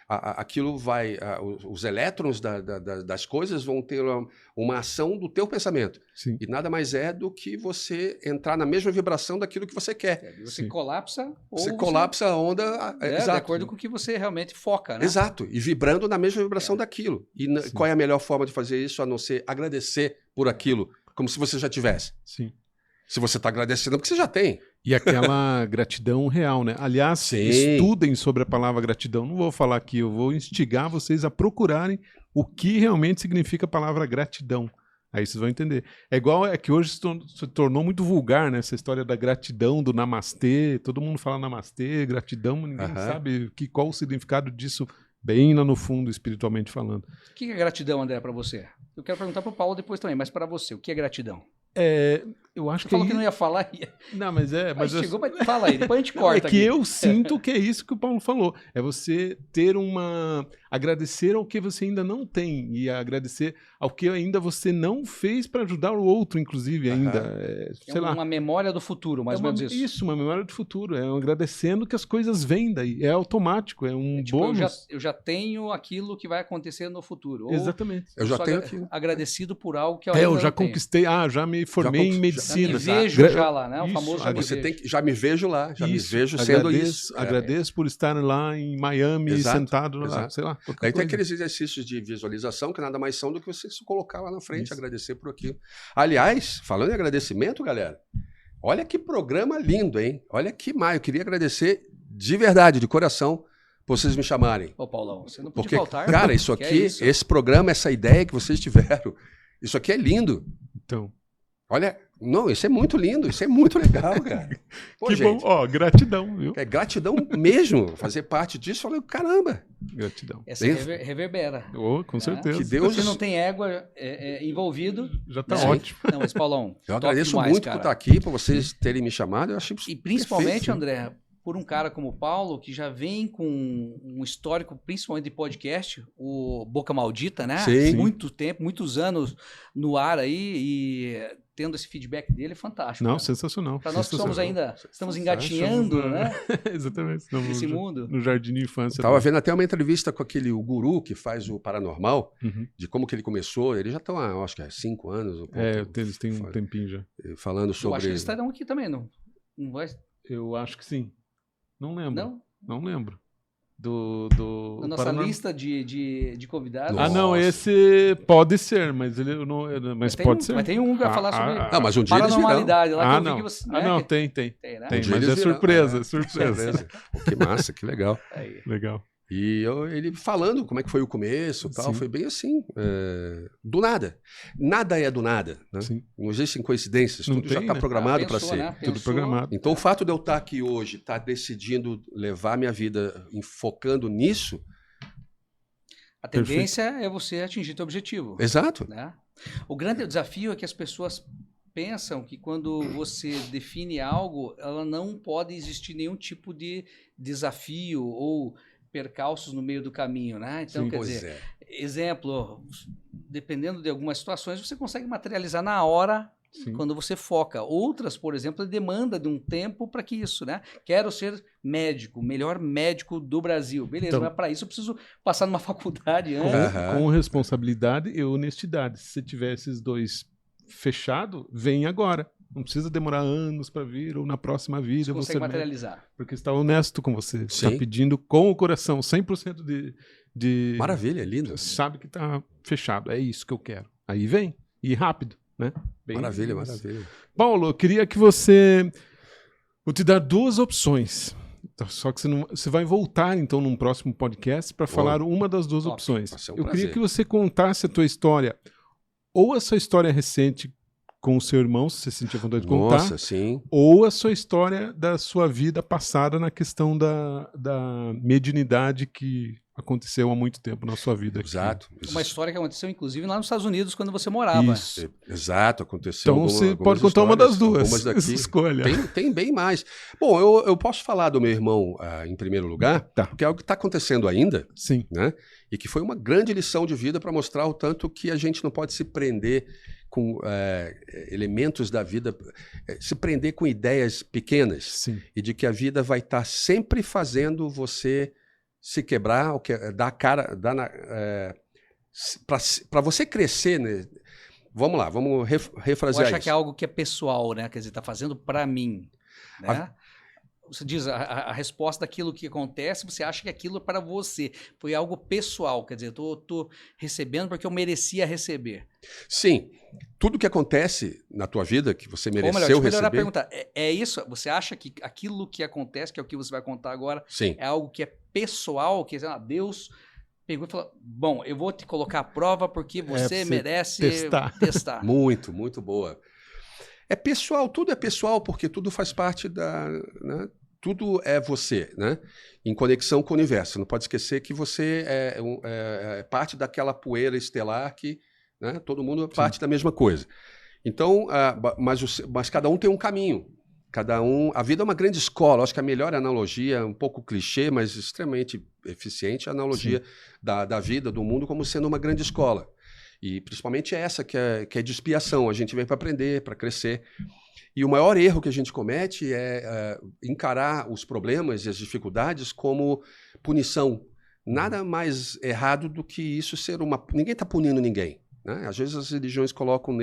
[SPEAKER 3] aquilo vai... os elétrons das coisas vão ter uma ação do teu pensamento.
[SPEAKER 1] Sim.
[SPEAKER 3] E nada mais é do que você entrar na mesma vibração daquilo que você quer.
[SPEAKER 2] Você colapsa...
[SPEAKER 3] Você colapsa a onda...
[SPEAKER 2] de acordo com o que você realmente foca, né?
[SPEAKER 3] Exato. E vibrando na mesma vibração daquilo. E qual é a melhor forma de fazer isso, a não ser agradecer por aquilo, como se você já tivesse.
[SPEAKER 1] Sim.
[SPEAKER 3] Se você está agradecendo, porque você já tem.
[SPEAKER 1] E aquela gratidão real, né? Aliás, estudem sobre a palavra gratidão. Não vou falar aqui, eu vou instigar vocês a procurarem o que realmente significa a palavra gratidão. Aí vocês vão entender. É que hoje se tornou muito vulgar, né? Essa história da gratidão, do namastê. Todo mundo fala namastê, gratidão, ninguém sabe qual o significado disso, bem lá no fundo, espiritualmente falando.
[SPEAKER 2] O que é gratidão, André, para você? Eu quero perguntar para o Paulo depois também, mas para você, o que é gratidão?
[SPEAKER 1] Eu acho
[SPEAKER 2] você falou que não ia falar.
[SPEAKER 1] Não, mas
[SPEAKER 2] Mas chegou, mas fala aí, depois a gente corta.
[SPEAKER 1] É que eu sinto que é isso que o Paulo falou. É você ter agradecer ao que você ainda não tem e agradecer ao que ainda você não fez para ajudar o outro, inclusive, ainda.
[SPEAKER 2] Sei lá. Uma memória do futuro, mais ou menos isso.
[SPEAKER 1] Isso, uma memória do futuro. É agradecendo que as coisas vêm daí. É automático, é um bônus.
[SPEAKER 2] Eu já tenho aquilo que vai acontecer no futuro.
[SPEAKER 1] Exatamente.
[SPEAKER 3] Eu já tenho aquilo.
[SPEAKER 2] Agradecido por algo que eu
[SPEAKER 1] já conquistei. Já me formei em medicina.
[SPEAKER 2] Já me vejo já lá, né? O famoso
[SPEAKER 3] já me vejo lá, me vejo sendo isso.
[SPEAKER 1] Agradeço por estar lá em Miami, sentado lá, sei lá.
[SPEAKER 3] Aí tem aqueles exercícios de visualização que nada mais são do que você se colocar lá na frente, agradecer por aquilo. Aliás, falando em agradecimento, galera, olha que programa lindo, hein? Olha que eu queria agradecer de verdade, de coração, por vocês me chamarem.
[SPEAKER 2] Ô, Paulão, você não pode faltar.
[SPEAKER 3] Cara, isso aqui, esse programa, essa ideia que vocês tiveram, isso aqui é lindo.
[SPEAKER 1] Então...
[SPEAKER 3] Olha, não, isso é muito lindo, isso é muito legal, cara. Pô,
[SPEAKER 1] que
[SPEAKER 3] gente,
[SPEAKER 1] bom, gratidão, viu?
[SPEAKER 3] É gratidão mesmo, fazer parte disso, falei, caramba.
[SPEAKER 1] Gratidão.
[SPEAKER 2] Essa reverbera.
[SPEAKER 1] Com certeza.
[SPEAKER 3] Que Deus...
[SPEAKER 2] Se não tem égua envolvido...
[SPEAKER 1] Já tá ótimo.
[SPEAKER 2] Não, mas Paulão...
[SPEAKER 3] Eu agradeço muito por estar aqui, por vocês terem me chamado, eu achei
[SPEAKER 2] E principalmente,
[SPEAKER 3] perfeito,
[SPEAKER 2] André, por um cara como o Paulo, que já vem com um histórico, principalmente de podcast, o Boca Maldita, né?
[SPEAKER 3] Sim.
[SPEAKER 2] Muito tempo, muitos anos no ar aí e... tendo esse feedback dele é fantástico.
[SPEAKER 1] Não,
[SPEAKER 2] cara.
[SPEAKER 1] Sensacional.
[SPEAKER 2] Para nós que estamos engatinhando, né?
[SPEAKER 1] Exatamente. Estamos
[SPEAKER 2] nesse mundo.
[SPEAKER 1] No jardim de infância.
[SPEAKER 3] Estava vendo até uma entrevista com o guru que faz o Paranormal, de como que ele começou. Eles já estão há, acho que há 5 anos.
[SPEAKER 1] Eles têm um tempinho já.
[SPEAKER 3] Falando sobre...
[SPEAKER 2] Eu acho que eles estarão aqui também, não vai?
[SPEAKER 1] Eu acho que sim. Não lembro. Não lembro.
[SPEAKER 2] Na nossa lista de convidados.
[SPEAKER 1] Ah, não, esse pode ser, mas ele não. Mas pode ser.
[SPEAKER 2] Mas tem um que vai falar sobre
[SPEAKER 3] não, mas um dia
[SPEAKER 2] paranormalidade lá que eu vi que
[SPEAKER 1] você.
[SPEAKER 2] Né?
[SPEAKER 1] Não, tem.
[SPEAKER 2] Né?
[SPEAKER 1] Tem, mas é surpresa.
[SPEAKER 3] Que massa, que legal.
[SPEAKER 1] Aí. Legal.
[SPEAKER 3] E ele falando como é que foi o começo, tal, foi bem assim, do nada. Nada é do nada, né? Não existem coincidências, tudo já está programado para ser.
[SPEAKER 2] Né?
[SPEAKER 1] Tudo programado.
[SPEAKER 3] Então o fato de eu estar aqui hoje, estar decidindo levar minha vida focando nisso...
[SPEAKER 2] A tendência é você atingir teu objetivo.
[SPEAKER 3] Exato.
[SPEAKER 2] Né? O grande desafio é que as pessoas pensam que quando você define algo, ela não pode existir nenhum tipo de desafio ou percalços no meio do caminho, né? Então, quer dizer, exemplo, dependendo de algumas situações, você consegue materializar na hora quando você foca. Outras, por exemplo, demanda de um tempo para que isso, né? Quero ser médico, melhor médico do Brasil. Beleza, mas para isso eu preciso passar numa faculdade antes.
[SPEAKER 1] Com responsabilidade e honestidade. Se você tiver esses dois fechados, vem agora. Não precisa demorar anos para vir, ou na próxima vida
[SPEAKER 2] você consegue materializar.
[SPEAKER 1] Porque está honesto com você. Está pedindo com o coração, 100% de...
[SPEAKER 3] Maravilha, lindo.
[SPEAKER 1] Sabe que está fechado. É isso que eu quero. Aí vem. E rápido, né?
[SPEAKER 3] Maravilha.
[SPEAKER 1] Paulo, eu queria que você... Vou te dar 2 opções. Só que você vai voltar, então, num próximo podcast para falar uma das 2 opções. Eu queria que você contasse a tua história. Ou a sua história recente com o seu irmão, se você sentia vontade de contar.
[SPEAKER 3] Nossa, sim.
[SPEAKER 1] Ou a sua história da sua vida passada na questão da mediunidade que aconteceu há muito tempo na sua vida.
[SPEAKER 3] Exato.
[SPEAKER 2] Uma história que aconteceu, inclusive, lá nos Estados Unidos, quando você morava.
[SPEAKER 1] Isso.
[SPEAKER 3] Exato, aconteceu.
[SPEAKER 1] Então você pode contar uma das 2. Escolha.
[SPEAKER 3] Tem bem mais. Bom, eu posso falar do meu irmão em primeiro lugar, porque é algo que está acontecendo ainda.
[SPEAKER 1] Sim.
[SPEAKER 3] Né? E que foi uma grande lição de vida para mostrar o tanto que a gente não pode se prender com elementos da vida, se prender com ideias pequenas.
[SPEAKER 1] Sim.
[SPEAKER 3] E de que a vida vai estar sempre fazendo você se quebrar, dar a cara, para você crescer, né? Vamos lá, vamos refrasear isso.
[SPEAKER 2] Acha que é algo que é pessoal, né? Quer dizer, tá fazendo para mim, né? Você diz a resposta daquilo que acontece, você acha que aquilo é para você. Foi algo pessoal, quer dizer, eu tô recebendo porque eu merecia receber.
[SPEAKER 3] Sim. Tudo que acontece na tua vida, que você mereceu receber... Ou melhor,
[SPEAKER 2] deixa eu perguntar, é isso? Você acha que aquilo que acontece, que é o que você vai contar agora,
[SPEAKER 3] sim,
[SPEAKER 2] é algo que é pessoal, que Deus pegou e falou, bom, eu vou te colocar à prova porque você merece testar.
[SPEAKER 3] Muito, muito boa. É pessoal, tudo é pessoal, porque tudo faz parte né? Tudo é você, né? Em conexão com o universo. Não pode esquecer que você é parte daquela poeira estelar né? Todo mundo é parte da mesma coisa. Então, mas cada um tem um caminho. A vida é uma grande escola. Acho que a melhor analogia, um pouco clichê, mas extremamente eficiente, a analogia da vida, do mundo, como sendo uma grande escola. E principalmente essa que é de expiação. A gente vem para aprender, para crescer. E o maior erro que a gente comete é encarar os problemas e as dificuldades como punição. Nada mais errado do que isso ser Ninguém está punindo ninguém, né? Às vezes as religiões colocam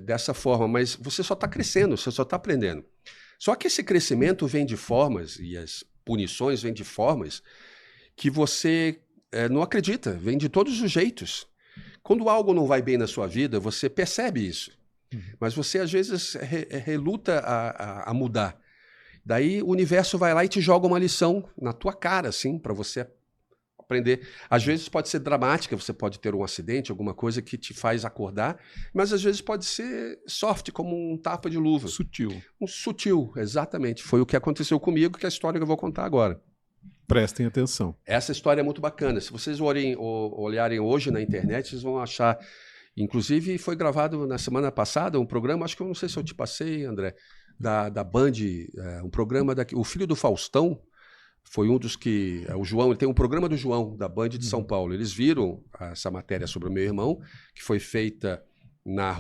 [SPEAKER 3] dessa forma, mas você só está crescendo, você só está aprendendo. Só que esse crescimento vem de formas, e as punições vêm de formas que você não acredita, vem de todos os jeitos. Quando algo não vai bem na sua vida, você percebe isso. Mas você, às vezes, reluta a mudar. Daí o universo vai lá e te joga uma lição na tua cara, assim, para você aprender. Às vezes pode ser dramática, você pode ter um acidente, alguma coisa que te faz acordar, mas às vezes pode ser soft, como um tapa de luva.
[SPEAKER 1] Sutil.
[SPEAKER 3] Sutil, exatamente. Foi o que aconteceu comigo, que é a história que eu vou contar agora.
[SPEAKER 1] Prestem atenção.
[SPEAKER 3] Essa história é muito bacana. Se vocês olharem hoje na internet, vocês vão achar... Inclusive, foi gravado na semana passada um programa, acho que eu não sei se eu te passei, André, da Band, um programa o filho do Faustão, foi um dos que... O João, ele tem um programa do João, da Band de São Paulo. Eles viram essa matéria sobre o meu irmão, que foi feita nas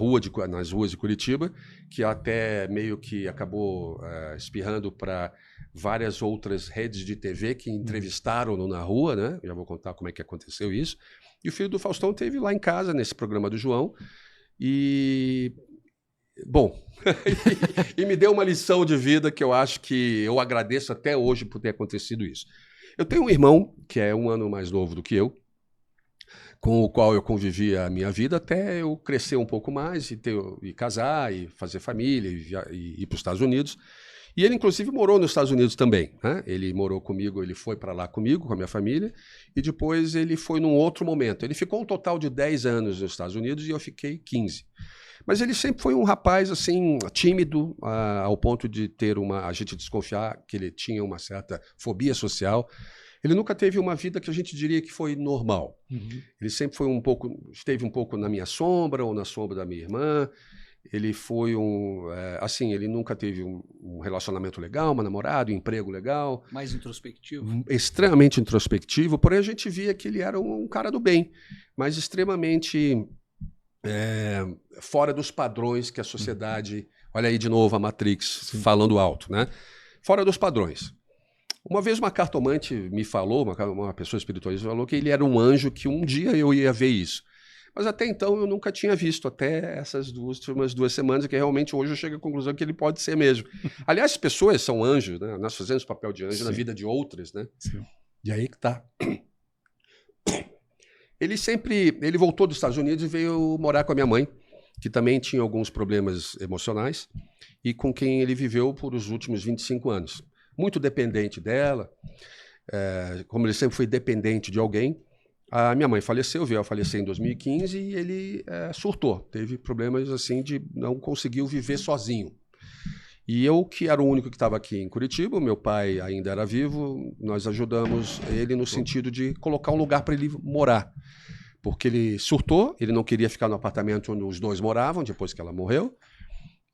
[SPEAKER 3] ruas de Curitiba, que até meio que acabou espirrando para várias outras redes de TV que entrevistaram-no na rua, né? Já vou contar como é que aconteceu isso. E o filho do Faustão esteve lá em casa, nesse programa do João, e... Bom, e me deu uma lição de vida que eu acho que eu agradeço até hoje por ter acontecido isso. Eu tenho um irmão, que é 1 ano mais novo do que eu, com o qual eu convivi a minha vida até eu crescer um pouco mais e casar, e fazer família, e ir para os Estados Unidos. E ele, inclusive, morou nos Estados Unidos também, né? Ele morou comigo, ele foi para lá comigo, com a minha família, e depois ele foi num outro momento. Ele ficou um total de 10 anos nos Estados Unidos e eu fiquei 15. Mas ele sempre foi um rapaz, assim, tímido, ao ponto de a gente desconfiar que ele tinha uma certa fobia social. Ele nunca teve uma vida que a gente diria que foi normal. Ele sempre foi esteve um pouco na minha sombra ou na sombra da minha irmã. Ele foi ele nunca teve um relacionamento legal, uma namorada, um emprego legal.
[SPEAKER 2] Mais introspectivo?
[SPEAKER 3] Extremamente introspectivo, porém a gente via que ele era um cara do bem, mas extremamente fora dos padrões que a sociedade... Olha aí de novo a Matrix falando alto, né? Fora dos padrões. Uma vez uma cartomante me falou, uma pessoa espiritualista falou que ele era um anjo, que um dia eu ia ver isso. Mas até então eu nunca tinha visto, até essas últimas 2 semanas, que realmente hoje eu chego à conclusão que ele pode ser mesmo. Aliás, as pessoas são anjos, né? Nós fazemos papel de anjo na vida de outras, né?
[SPEAKER 1] Sim.
[SPEAKER 3] E aí que tá. Ele voltou dos Estados Unidos e veio morar com a minha mãe, que também tinha alguns problemas emocionais, e com quem ele viveu por os últimos 25 anos. Muito dependente dela, como ele sempre foi dependente de alguém. A minha mãe faleceu, veio a falecer em 2015 e ele surtou. Teve problemas assim de não conseguiu viver sozinho. E eu, que era o único que estava aqui em Curitiba, meu pai ainda era vivo, nós ajudamos ele no sentido de colocar um lugar para ele morar. Porque ele surtou, ele não queria ficar no apartamento onde os dois moravam, depois que ela morreu.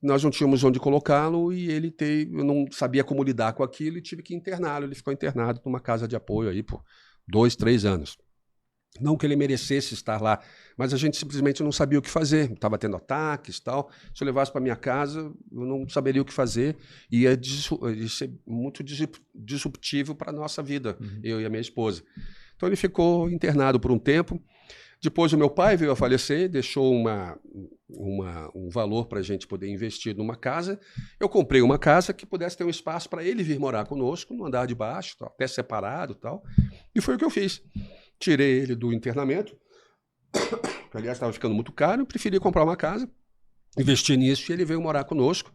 [SPEAKER 3] Nós não tínhamos onde colocá-lo e eu não sabia como lidar com aquilo e tive que interná-lo. Ele ficou internado numa casa de apoio aí por 2, 3 anos. Não que ele merecesse estar lá, mas a gente simplesmente não sabia o que fazer. Estava tendo ataques e tal. Se eu levasse para minha casa, eu não saberia o que fazer. E ia ser muito disruptivo para a nossa vida, eu e a minha esposa. Então ele ficou internado por um tempo. Depois o meu pai veio a falecer, deixou um valor para a gente poder investir numa casa. Eu comprei uma casa que pudesse ter um espaço para ele vir morar conosco, no andar de baixo, até separado e tal. E foi o que eu fiz. Tirei ele do internamento, que aliás estava ficando muito caro, eu preferi comprar uma casa, investir nisso e ele veio morar conosco.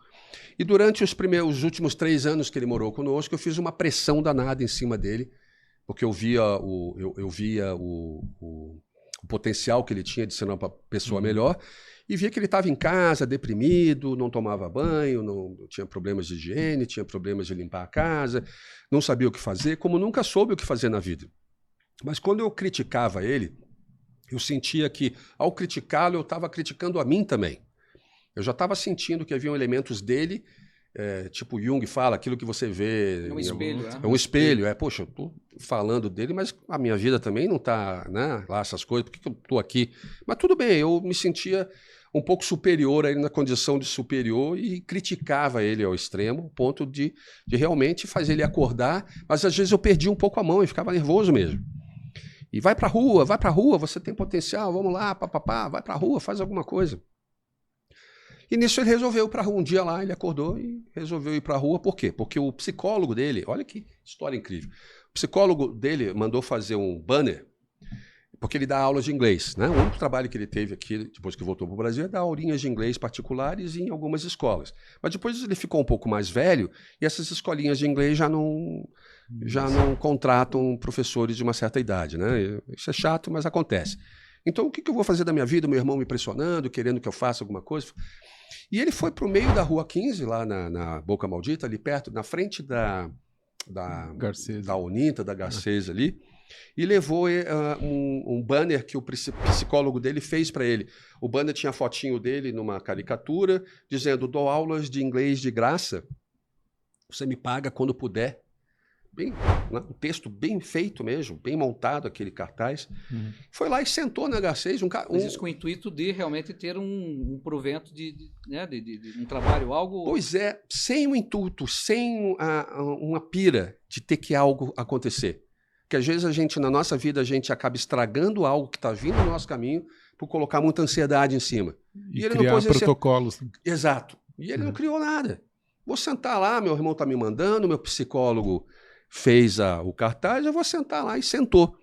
[SPEAKER 3] E durante os últimos 3 anos que ele morou conosco, eu fiz uma pressão danada em cima dele, porque eu via o potencial que ele tinha de ser uma pessoa melhor, e via que ele estava em casa, deprimido, não tomava banho, não tinha problemas de higiene, tinha problemas de limpar a casa, não sabia o que fazer, como nunca soube o que fazer na vida. Mas quando eu criticava ele, eu sentia que, ao criticá-lo, eu estava criticando a mim também. Eu já estava sentindo que haviam elementos dele, tipo Jung fala, aquilo que você vê...
[SPEAKER 2] É um espelho,
[SPEAKER 3] É um espelho, poxa, eu estou falando dele, mas a minha vida também não está, né, lá essas coisas, por que eu estou aqui? Mas tudo bem, eu me sentia um pouco superior a ele, na condição de superior, e criticava ele ao extremo, ao ponto de realmente fazer ele acordar, mas às vezes eu perdia um pouco a mão e ficava nervoso mesmo. E vai pra rua, você tem potencial, vamos lá, papapá, vai pra rua, faz alguma coisa. E nisso ele resolveu ir pra rua. Um dia lá ele acordou e resolveu ir pra rua. Por quê? Porque o psicólogo dele, olha que história incrível, o psicólogo dele mandou fazer um banner, porque ele dá aulas de inglês, né? O único trabalho que ele teve aqui, depois que voltou para o Brasil, é dar aulinhas de inglês particulares em algumas escolas. Mas depois ele ficou um pouco mais velho e essas escolinhas de inglês já não contratam professores de uma certa idade, né? Isso é chato, mas acontece. Então, o que eu vou fazer da minha vida? Meu irmão me pressionando, querendo que eu faça alguma coisa. E ele foi para o meio da Rua 15, lá na Boca Maldita, ali perto, na frente da Uninta, da Garcês ali, e levou um banner que o psicólogo dele fez para ele. O banner tinha a fotinho dele numa caricatura, dizendo: dou aulas de inglês de graça, você me paga quando puder. Bem, né, um texto bem feito mesmo, bem montado, aquele cartaz. Foi lá e sentou na H6.
[SPEAKER 2] Mas isso com o intuito de realmente ter um provento de um trabalho, algo...
[SPEAKER 3] Pois é, sem o intuito, sem uma pira de ter que algo acontecer. Porque às vezes na nossa vida, a gente acaba estragando algo que está vindo no nosso caminho por colocar muita ansiedade em cima.
[SPEAKER 1] E ele criar protocolos.
[SPEAKER 3] Exato. E ele não criou nada. Vou sentar lá, meu irmão está me mandando, meu psicólogo fez o cartaz, eu vou sentar lá, e sentou.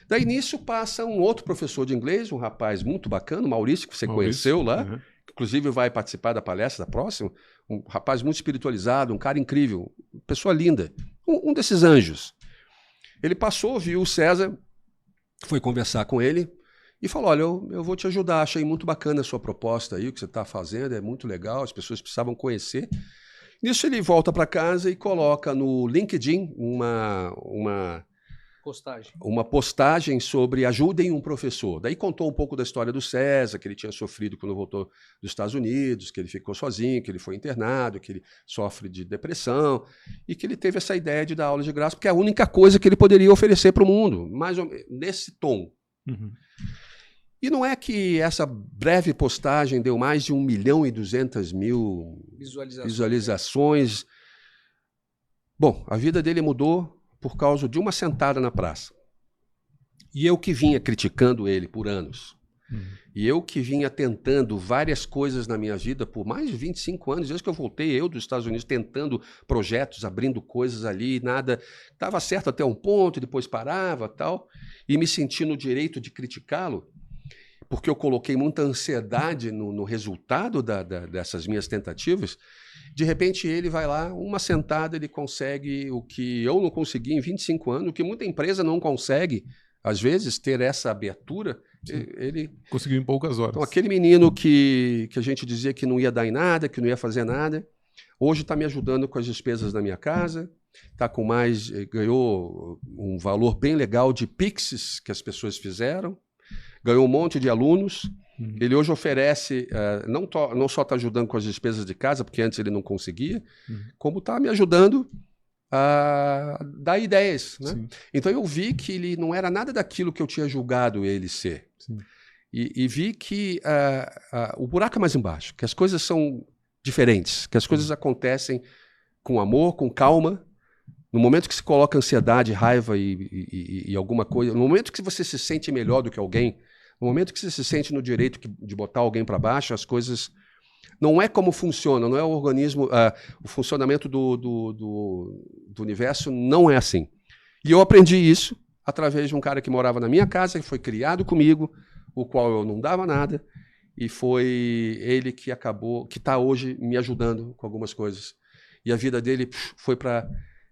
[SPEAKER 3] Daí nisso passa um outro professor de inglês, um rapaz muito bacana, o Maurício, que você conheceu lá, que inclusive vai participar da palestra da próxima, um rapaz muito espiritualizado, um cara incrível, pessoa linda, um desses anjos. Ele passou, viu o César, foi conversar com ele e falou: olha, eu vou te ajudar, achei muito bacana a sua proposta aí, o que você está fazendo, é muito legal, as pessoas precisavam conhecer. Nisso ele volta para casa e coloca no LinkedIn uma postagem sobre ajudem um professor. Daí contou um pouco da história do César, que ele tinha sofrido quando voltou dos Estados Unidos, que ele ficou sozinho, que ele foi internado, que ele sofre de depressão e que ele teve essa ideia de dar aula de graça, porque é a única coisa que ele poderia oferecer para o mundo, mais ou menos nesse tom. E não é que essa breve postagem deu mais de 1.200.000 visualizações. Bom, a vida dele mudou por causa de uma sentada na praça. E eu que vinha criticando ele por anos. E eu que vinha tentando várias coisas na minha vida por mais de 25 anos, desde que eu voltei, dos Estados Unidos, tentando projetos, abrindo coisas ali, nada estava certo até um ponto, depois parava, tal, e me senti no direito de criticá-lo, porque eu coloquei muita ansiedade no resultado dessas minhas tentativas. De repente ele vai lá, uma sentada ele consegue o que eu não consegui em 25 anos, o que muita empresa não consegue, às vezes, ter essa abertura. Ele
[SPEAKER 1] conseguiu em poucas horas.
[SPEAKER 3] Então, aquele menino que a gente dizia que não ia dar em nada, que não ia fazer nada, hoje está me ajudando com as despesas da minha casa, ganhou um valor bem legal de Pixies que as pessoas fizeram, ganhou um monte de alunos. Ele hoje oferece, não só está ajudando com as despesas de casa, porque antes ele não conseguia, como está me ajudando a dar ideias, né? Então eu vi que ele não era nada daquilo que eu tinha julgado ele ser. Sim. E vi que o buraco é mais embaixo, que as coisas são diferentes, que as coisas acontecem com amor, com calma. No momento que se coloca ansiedade, raiva e alguma coisa, no momento que você se sente melhor do que alguém, no momento que você se sente no direito de botar alguém para baixo, as coisas... Não é como funciona, não é o organismo... o funcionamento do universo não é assim. E eu aprendi isso através de um cara que morava na minha casa, que foi criado comigo, o qual eu não dava nada, e foi ele que está hoje me ajudando com algumas coisas. E a vida dele foi para...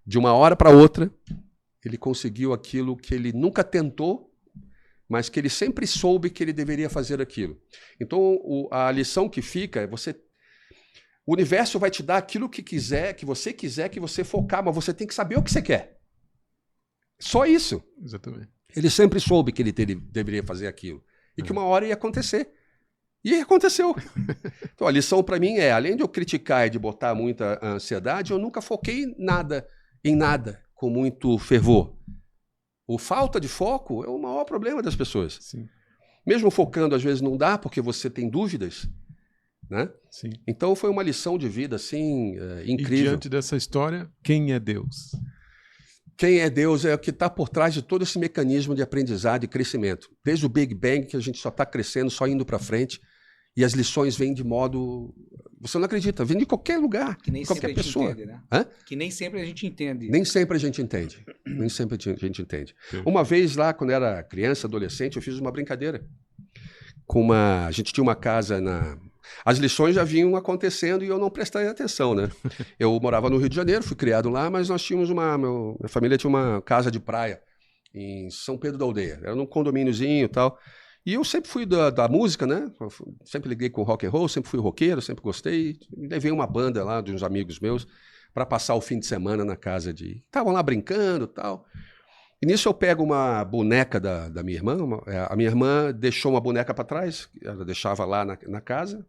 [SPEAKER 3] De uma hora para outra, ele conseguiu aquilo que ele nunca tentou, mas que ele sempre soube que ele deveria fazer aquilo. Então, a lição que fica é o universo vai te dar aquilo que você focar, mas você tem que saber o que você quer. Só isso.
[SPEAKER 1] Exatamente.
[SPEAKER 3] Ele sempre soube que ele deveria fazer aquilo. E que uma hora ia acontecer. E aconteceu. Então, a lição para mim é, além de eu criticar e de botar muita ansiedade, eu nunca foquei em nada com muito fervor. O falta de foco é o maior problema das pessoas.
[SPEAKER 1] Sim.
[SPEAKER 3] Mesmo focando, às vezes não dá, porque você tem dúvidas, né?
[SPEAKER 1] Sim.
[SPEAKER 3] Então foi uma lição de vida, assim, incrível.
[SPEAKER 1] E diante dessa história, quem é Deus?
[SPEAKER 3] Quem é Deus é o que está por trás de todo esse mecanismo de aprendizado e crescimento. Desde o Big Bang, que a gente só está crescendo, só indo para frente, e as lições vêm de modo... Você não acredita, vem de qualquer lugar,
[SPEAKER 2] que nem
[SPEAKER 3] qualquer
[SPEAKER 2] sempre
[SPEAKER 3] pessoa.
[SPEAKER 2] A gente entende, né?
[SPEAKER 3] Hã?
[SPEAKER 2] Que nem sempre a gente entende.
[SPEAKER 3] Nem sempre a gente entende. Nem sempre a gente entende. Uma vez lá, quando era criança, adolescente, eu fiz uma brincadeira. A gente tinha uma casa As lições já vinham acontecendo e eu não prestei atenção, né? Eu morava no Rio de Janeiro, fui criado lá, mas nós tínhamos minha família tinha uma casa de praia em São Pedro da Aldeia. Era num condomíniozinho e tal. E eu sempre fui da música, né? Eu sempre liguei com rock and roll, sempre fui roqueiro, sempre gostei. Levei uma banda lá de uns amigos meus para passar o fim de semana na casa de... Estavam lá brincando e tal. E nisso eu pego uma boneca da minha irmã. A minha irmã deixou uma boneca para trás, ela deixava lá na casa.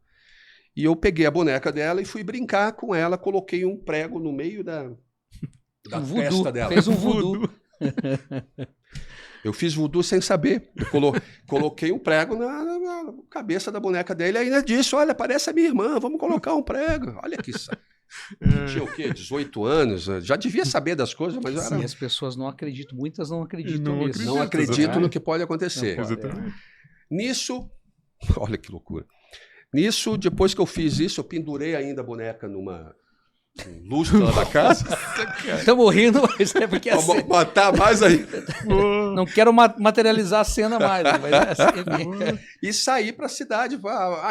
[SPEAKER 3] E eu peguei a boneca dela e fui brincar com ela. Coloquei um prego no meio da testa dela.
[SPEAKER 2] Fez um voodoo.
[SPEAKER 3] Eu fiz voodoo sem saber. Eu coloquei um prego na cabeça da boneca dele. E ainda disse, olha, parece a minha irmã, vamos colocar um prego. Olha que... Tinha o quê? 18 anos? Já devia saber das coisas, mas...
[SPEAKER 2] Sim, as pessoas não acreditam, muitas não acreditam nisso.
[SPEAKER 3] Não acreditam no que pode acontecer.
[SPEAKER 1] Exatamente.
[SPEAKER 3] Nisso... Olha que loucura. Nisso, depois que eu fiz isso, eu pendurei ainda a boneca num lustre lá da casa.
[SPEAKER 2] Estamos rindo, mas é porque é
[SPEAKER 3] assim. Matar mais aí.
[SPEAKER 2] Não quero materializar a cena mais. Mas é assim.
[SPEAKER 3] E saí para a cidade.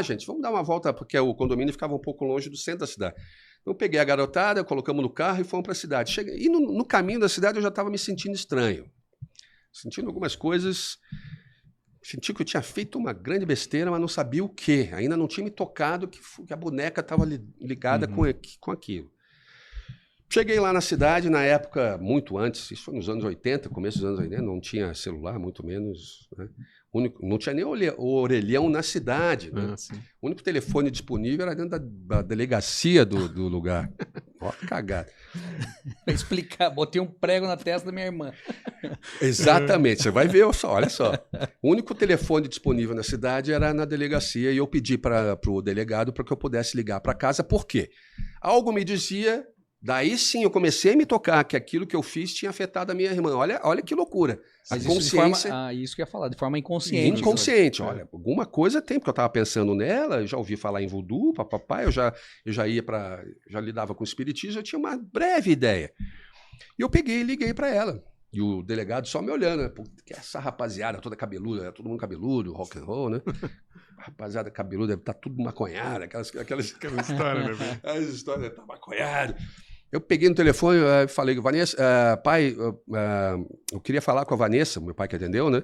[SPEAKER 3] Gente, vamos dar uma volta, porque o condomínio ficava um pouco longe do centro da cidade. Então, eu peguei a garotada, colocamos no carro e fomos para a cidade. E no caminho da cidade eu já estava me sentindo estranho. Sentindo algumas coisas... Senti que eu tinha feito uma grande besteira, mas não sabia o quê. Ainda não tinha me tocado que a boneca estava ligada com aquilo. Cheguei lá na cidade, na época, muito antes, isso foi nos anos 80, começo dos anos 80, não tinha celular, muito menos. Né? Não tinha nem orelhão na cidade. Né? O único telefone disponível era dentro da delegacia do lugar. Ó, cagada.
[SPEAKER 2] Para explicar, botei um prego na testa da minha irmã.
[SPEAKER 3] Exatamente, você vai ver, olha só. O único telefone disponível na cidade era na delegacia e eu pedi para o delegado para que eu pudesse ligar para casa. Por quê? Algo me dizia... Daí sim eu comecei a me tocar que aquilo que eu fiz tinha afetado a minha irmã. Olha que loucura. A consciência...
[SPEAKER 2] Isso que eu ia falar, de forma inconsciente.
[SPEAKER 3] Inconsciente, olha, alguma coisa tem, porque eu estava pensando nela, eu já ouvi falar em voodoo, papapá, eu já ia para... Já lidava com espiritismo, eu tinha uma breve ideia. E eu peguei e liguei para ela. E o delegado só me olhando, né? Porque essa rapaziada toda cabeluda, todo mundo cabeludo, rock and roll, né? Rapaziada cabeluda, deve estar tudo maconhado, aquelas
[SPEAKER 1] histórias, né?
[SPEAKER 3] As histórias, tá maconhado. Eu peguei no telefone e falei, Vanessa, pai, eu queria falar com a Vanessa, meu pai que atendeu, né?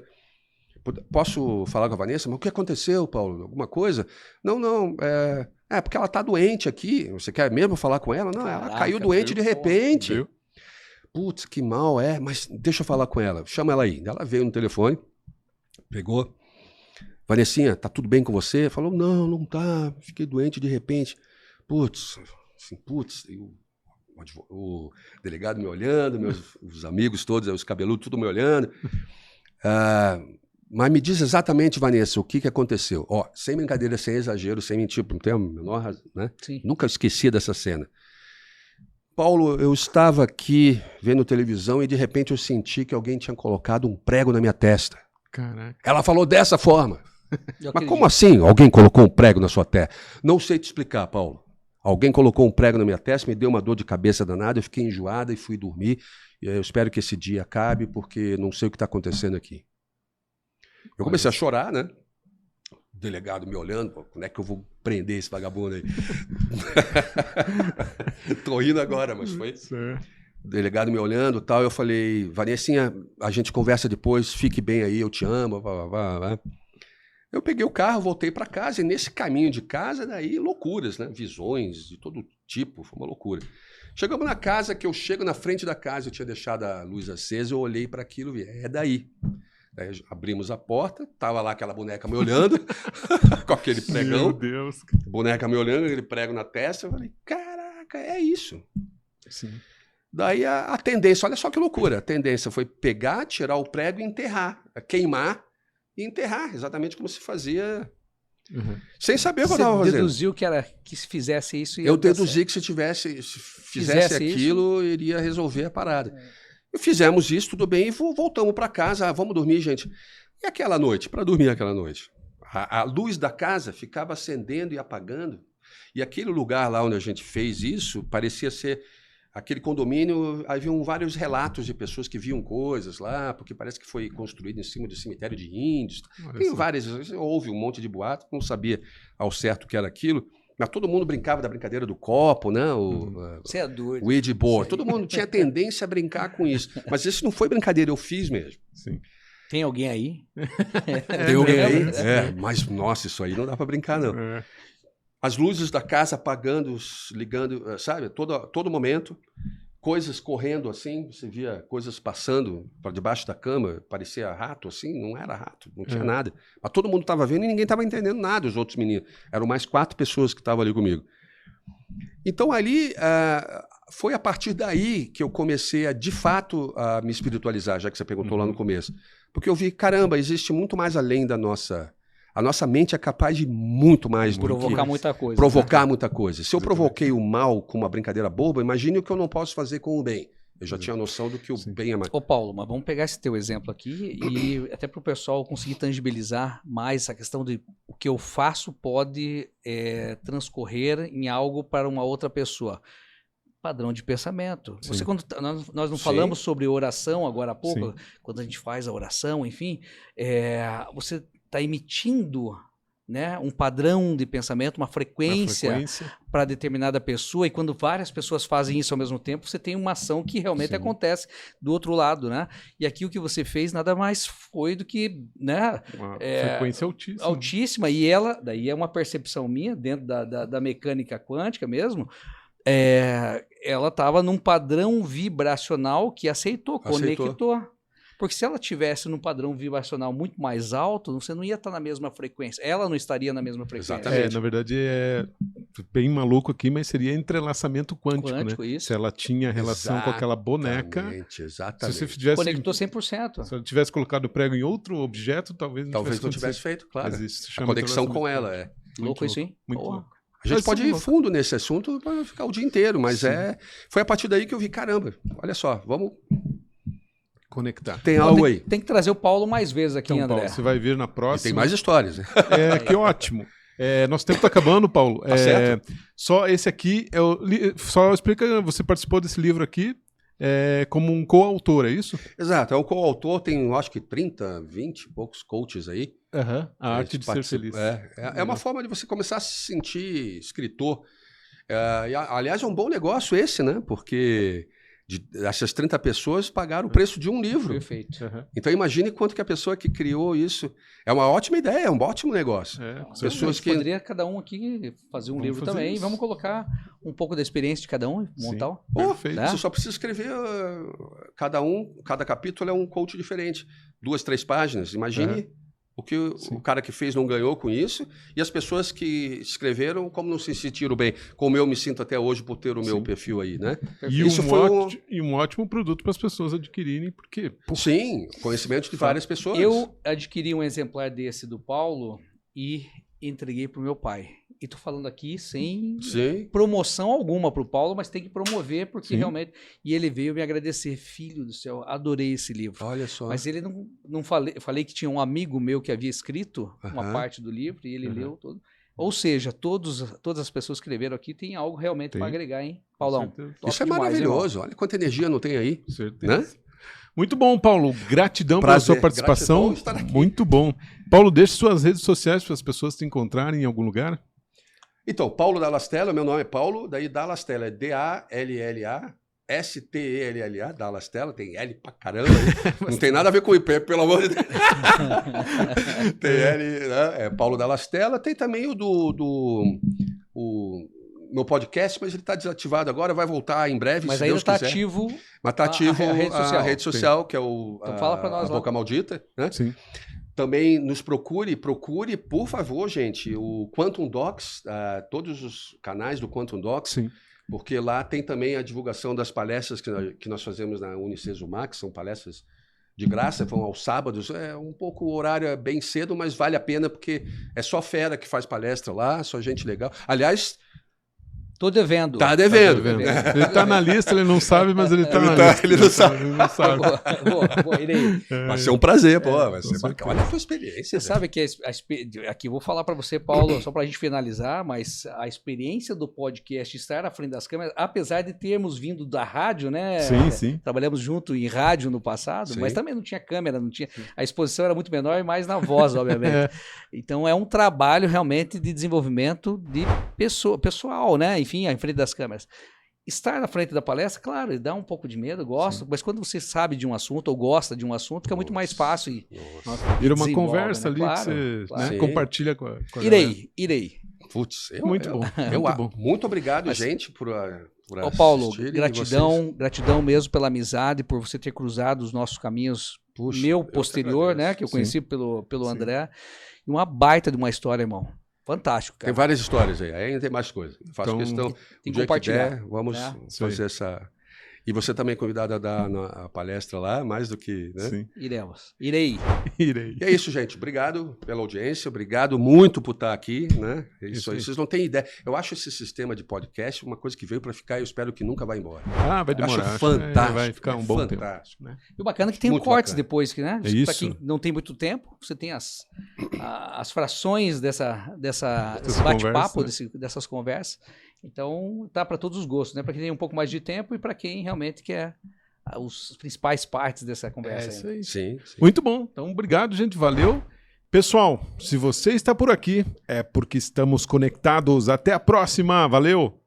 [SPEAKER 3] Posso falar com a Vanessa? Mas o que aconteceu, Paulo? Alguma coisa? Não, porque ela tá doente aqui. Você quer mesmo falar com ela? Não, ela caiu doente de repente. Viu? Putz, que mal, mas deixa eu falar com ela. Chama ela aí. Ela veio no telefone, pegou. Vanessinha, tá tudo bem com você? Falou, não tá. Fiquei doente de repente. Putz, o delegado me olhando, os amigos todos, os cabeludos, tudo me olhando. Mas me diz exatamente, Vanessa, o que aconteceu. Sem brincadeira, sem exagero, sem mentir, não tem a menor razão, né? Nunca esqueci dessa cena. Paulo, eu estava aqui vendo televisão e de repente eu senti que alguém tinha colocado um prego na minha testa.
[SPEAKER 1] Caraca.
[SPEAKER 3] Ela falou dessa forma. Mas como assim? Alguém colocou um prego na sua testa? Não sei te explicar, Paulo. Alguém colocou um prego na minha testa, me deu uma dor de cabeça danada, eu fiquei enjoada e fui dormir. E eu espero que esse dia acabe, porque não sei o que está acontecendo aqui. Eu comecei a chorar, né? O delegado me olhando, quando é que eu vou prender esse vagabundo aí? Tô rindo agora, mas foi. O delegado me olhando e tal, eu falei, Vanessinha, a gente conversa depois, fique bem aí, eu te amo, blá. Eu peguei o carro, voltei para casa, e nesse caminho de casa, daí loucuras, né? Visões de todo tipo, foi uma loucura. Chegamos na casa, que eu chego na frente da casa, eu tinha deixado a luz acesa, eu olhei para aquilo e é daí. Daí abrimos a porta, tava lá aquela boneca me olhando, com aquele pregão.
[SPEAKER 1] Meu Deus.
[SPEAKER 3] Boneca me olhando, aquele prego na testa, eu falei, caraca, é isso.
[SPEAKER 1] Sim.
[SPEAKER 3] Daí a tendência, olha só que loucura, a tendência foi pegar, tirar o prego e enterrar, queimar, e enterrar, exatamente como se fazia, sem saber o que eu estava fazendo.
[SPEAKER 2] Você deduziu que se fizesse isso...
[SPEAKER 3] Eu deduzi que se fizesse aquilo, iria resolver a parada. E fizemos isso, tudo bem, e voltamos para casa, vamos dormir, gente. E aquela noite, para dormir aquela noite, a luz da casa ficava acendendo e apagando, e aquele lugar lá onde a gente fez isso, parecia ser... Aquele condomínio, haviam vários relatos de pessoas que viam coisas lá, porque parece que foi construído em cima do cemitério de índios. Tem várias, houve um monte de boato, não sabia ao certo o que era aquilo, mas todo mundo brincava da brincadeira do copo, né?
[SPEAKER 2] Você é doido.
[SPEAKER 3] O Ouija board, todo mundo tinha tendência a brincar com isso. Mas isso não foi brincadeira, eu fiz mesmo.
[SPEAKER 1] Sim.
[SPEAKER 2] Tem alguém aí?
[SPEAKER 3] Tem alguém aí? Mas nossa, isso aí não dá para brincar, não. As luzes da casa apagando, ligando, sabe? Todo momento. Coisas correndo assim, você via coisas passando para debaixo da cama, parecia rato assim, não era rato, não tinha nada. Mas todo mundo estava vendo e ninguém estava entendendo nada, os outros meninos. Eram mais 4 pessoas que estavam ali comigo. Então ali, foi a partir daí que eu comecei a, de fato, a me espiritualizar, já que você perguntou lá no começo. Porque eu vi, caramba, existe muito mais além da nossa... A nossa mente é capaz de muito mais do que...
[SPEAKER 2] Provocar muita coisa.
[SPEAKER 3] Provocar muita coisa. Se eu provoquei o mal com uma brincadeira boba, imagine o que eu não posso fazer com o bem. Eu já tinha noção do que o bem é mais...
[SPEAKER 2] Ô Paulo, mas vamos pegar esse teu exemplo aqui e até para o pessoal conseguir tangibilizar mais essa questão de o que eu faço pode transcorrer em algo para uma outra pessoa. Padrão de pensamento. Você, quando nós não falamos sobre oração agora há pouco, quando a gente faz a oração, enfim, você está emitindo, né, um padrão de pensamento, uma frequência para determinada pessoa, e quando várias pessoas fazem isso ao mesmo tempo, você tem uma ação que realmente acontece do outro lado, né? E aqui o que você fez nada mais foi do que, né,
[SPEAKER 1] uma frequência altíssima.
[SPEAKER 2] Altíssima, e daí é uma percepção minha, dentro da mecânica quântica mesmo, ela estava num padrão vibracional que aceitou, conectou. Porque se ela tivesse num padrão vibracional muito mais alto, você não ia estar na mesma frequência. Ela não estaria na mesma frequência.
[SPEAKER 3] Exatamente.
[SPEAKER 1] Na verdade, é bem maluco aqui, mas seria entrelaçamento quântico, né?
[SPEAKER 2] Isso.
[SPEAKER 1] Se ela tinha relação com aquela boneca.
[SPEAKER 3] Exatamente.
[SPEAKER 1] Se você tivesse,
[SPEAKER 2] conectou 100%.
[SPEAKER 1] Se ela tivesse colocado o prego em outro objeto, talvez
[SPEAKER 3] não tivesse feito, claro.
[SPEAKER 1] A
[SPEAKER 3] conexão com ela,
[SPEAKER 2] Louco isso, hein?
[SPEAKER 1] Muito louco.
[SPEAKER 3] A gente pode ir fundo nesse assunto para ficar o dia inteiro, mas foi a partir daí que eu vi, caramba, olha só, vamos
[SPEAKER 1] conectar.
[SPEAKER 3] Tem algo aí.
[SPEAKER 2] Tem que trazer o Paulo mais vezes aqui,
[SPEAKER 1] então,
[SPEAKER 2] André.
[SPEAKER 1] Paulo, você vai vir na próxima.
[SPEAKER 3] E tem mais histórias.
[SPEAKER 1] Que ótimo. Nosso tempo está acabando, Paulo.
[SPEAKER 3] Tá certo.
[SPEAKER 1] Só esse aqui, só explica, você participou desse livro aqui como um coautor, é isso?
[SPEAKER 3] Exato, é um coautor, tem acho que 30, 20 e poucos coaches aí.
[SPEAKER 1] A arte de ser feliz.
[SPEAKER 3] É uma forma de você começar a se sentir escritor. Aliás, é um bom negócio esse, né? Porque essas 30 pessoas pagaram o preço de um livro.
[SPEAKER 2] Perfeito.
[SPEAKER 3] Então imagine quanto que a pessoa que criou isso... É uma ótima ideia, é um ótimo negócio.
[SPEAKER 2] Pessoas que... Poderia cada um aqui fazer um livro também. Vamos colocar um pouco da experiência de cada um, montar.
[SPEAKER 1] Perfeito.
[SPEAKER 3] Você só precisa escrever cada capítulo é um coach diferente. 2, 3 páginas. Imagine porque o cara que fez não ganhou com isso, e as pessoas que escreveram, como não se sentiram bem, como eu me sinto até hoje por ter o meu perfil aí, né?
[SPEAKER 1] E um ótimo produto para as pessoas adquirirem, porque...
[SPEAKER 3] Sim, conhecimento de várias pessoas.
[SPEAKER 2] Eu adquiri um exemplar desse do Paulo e entreguei para o meu pai. E tô falando aqui sem promoção alguma pro Paulo, mas tem que promover, porque realmente... E ele veio me agradecer. Filho do céu, adorei esse livro.
[SPEAKER 3] Olha só.
[SPEAKER 2] Mas ele não falei que tinha um amigo meu que havia escrito uma parte do livro, e ele leu todo. Ou seja, todas as pessoas que escreveram aqui têm algo realmente para agregar, hein, Paulão?
[SPEAKER 3] Isso é maravilhoso. Olha quanta energia não tem aí.
[SPEAKER 1] Certeza.
[SPEAKER 3] Né?
[SPEAKER 1] Muito bom, Paulo. Gratidão pela sua participação. Muito bom. Paulo, deixe suas redes sociais para as pessoas te encontrarem em algum lugar.
[SPEAKER 3] Então, Paulo Dallastella, meu nome é Paulo, daí Dallastella é D-A-L-L-A-S-T-E-L-L-A, Dallastella, tem L pra caramba, não tem nada a ver com o IP, pelo amor de Deus. Tem L, né? É Paulo Dallastella, tem também o meu podcast, mas ele está desativado agora, vai voltar em breve,
[SPEAKER 2] mas
[SPEAKER 3] se
[SPEAKER 2] ainda
[SPEAKER 3] Deus quiser. Ativo mas está ativo a rede social, que é
[SPEAKER 2] então fala pra nós
[SPEAKER 3] a Boca Maldita, né?
[SPEAKER 1] Sim.
[SPEAKER 3] Também nos procure, por favor, gente, o Quantum Docs, todos os canais do Quantum Docs, porque lá tem também a divulgação das palestras que nós fazemos na Unicesumar, que são palestras de graça, vão aos sábados, um pouco o horário é bem cedo, mas vale a pena, porque é só fera que faz palestra lá, só gente legal. Aliás...
[SPEAKER 2] Tô devendo.
[SPEAKER 3] Tá devendo.
[SPEAKER 1] Ele tá na lista, ele não sabe, mas ele tá na lista.
[SPEAKER 3] Ele não sabe.
[SPEAKER 1] Ele não sabe.
[SPEAKER 2] Irei.
[SPEAKER 3] Vai ser um prazer, vai ser bacana. Olha a tua experiência.
[SPEAKER 2] Você sabe que aqui eu vou falar para você, Paulo, só para a gente finalizar, mas a experiência do podcast estar à frente das câmeras, apesar de termos vindo da rádio, né?
[SPEAKER 1] Sim.
[SPEAKER 2] Trabalhamos junto em rádio no passado, mas também não tinha câmera, não tinha. A exposição era muito menor e mais na voz, obviamente. Então é um trabalho realmente de desenvolvimento de pessoal, né? Enfim, à frente das câmeras. Estar na frente da palestra, claro, dá um pouco de medo, gosto, mas quando você sabe de um assunto ou gosta de um assunto, fica muito mais fácil.
[SPEAKER 1] Vira uma conversa ali que você compartilha com a
[SPEAKER 2] Irei.
[SPEAKER 3] Putz,
[SPEAKER 1] muito bom.
[SPEAKER 3] Muito obrigado, gente, por
[SPEAKER 2] Paulo, gratidão mesmo pela amizade, por você ter cruzado os nossos caminhos, meu posterior, né, que eu conheci pelo André, e uma baita de uma história, irmão. Fantástico, cara.
[SPEAKER 3] Tem várias histórias aí, ainda tem mais coisa. Faço questão
[SPEAKER 2] de compartilhar.
[SPEAKER 3] Vamos fazer essa... E você também é convidado a dar a palestra lá, mais do que... Né?
[SPEAKER 1] Sim.
[SPEAKER 2] Irei.
[SPEAKER 3] E é isso, gente. Obrigado pela audiência, obrigado muito por estar aqui, né? É isso aí. Vocês não têm ideia. Eu acho esse sistema de podcast uma coisa que veio para ficar e eu espero que nunca vá embora.
[SPEAKER 1] Vai demorar.
[SPEAKER 3] Acho fantástico.
[SPEAKER 1] Vai ficar um bom tempo.
[SPEAKER 2] Né? E o bacana é que tem cortes depois, né?
[SPEAKER 1] É
[SPEAKER 2] para quem não tem muito tempo, você tem as frações desse bate-papo, dessas conversas. Então, tá para todos os gostos, né? Para quem tem um pouco mais de tempo e para quem realmente quer os principais partes dessa conversa.
[SPEAKER 1] Isso aí.
[SPEAKER 3] Sim.
[SPEAKER 1] Muito bom. Então, obrigado, gente. Valeu. Pessoal, se você está por aqui, é porque estamos conectados. Até a próxima. Valeu!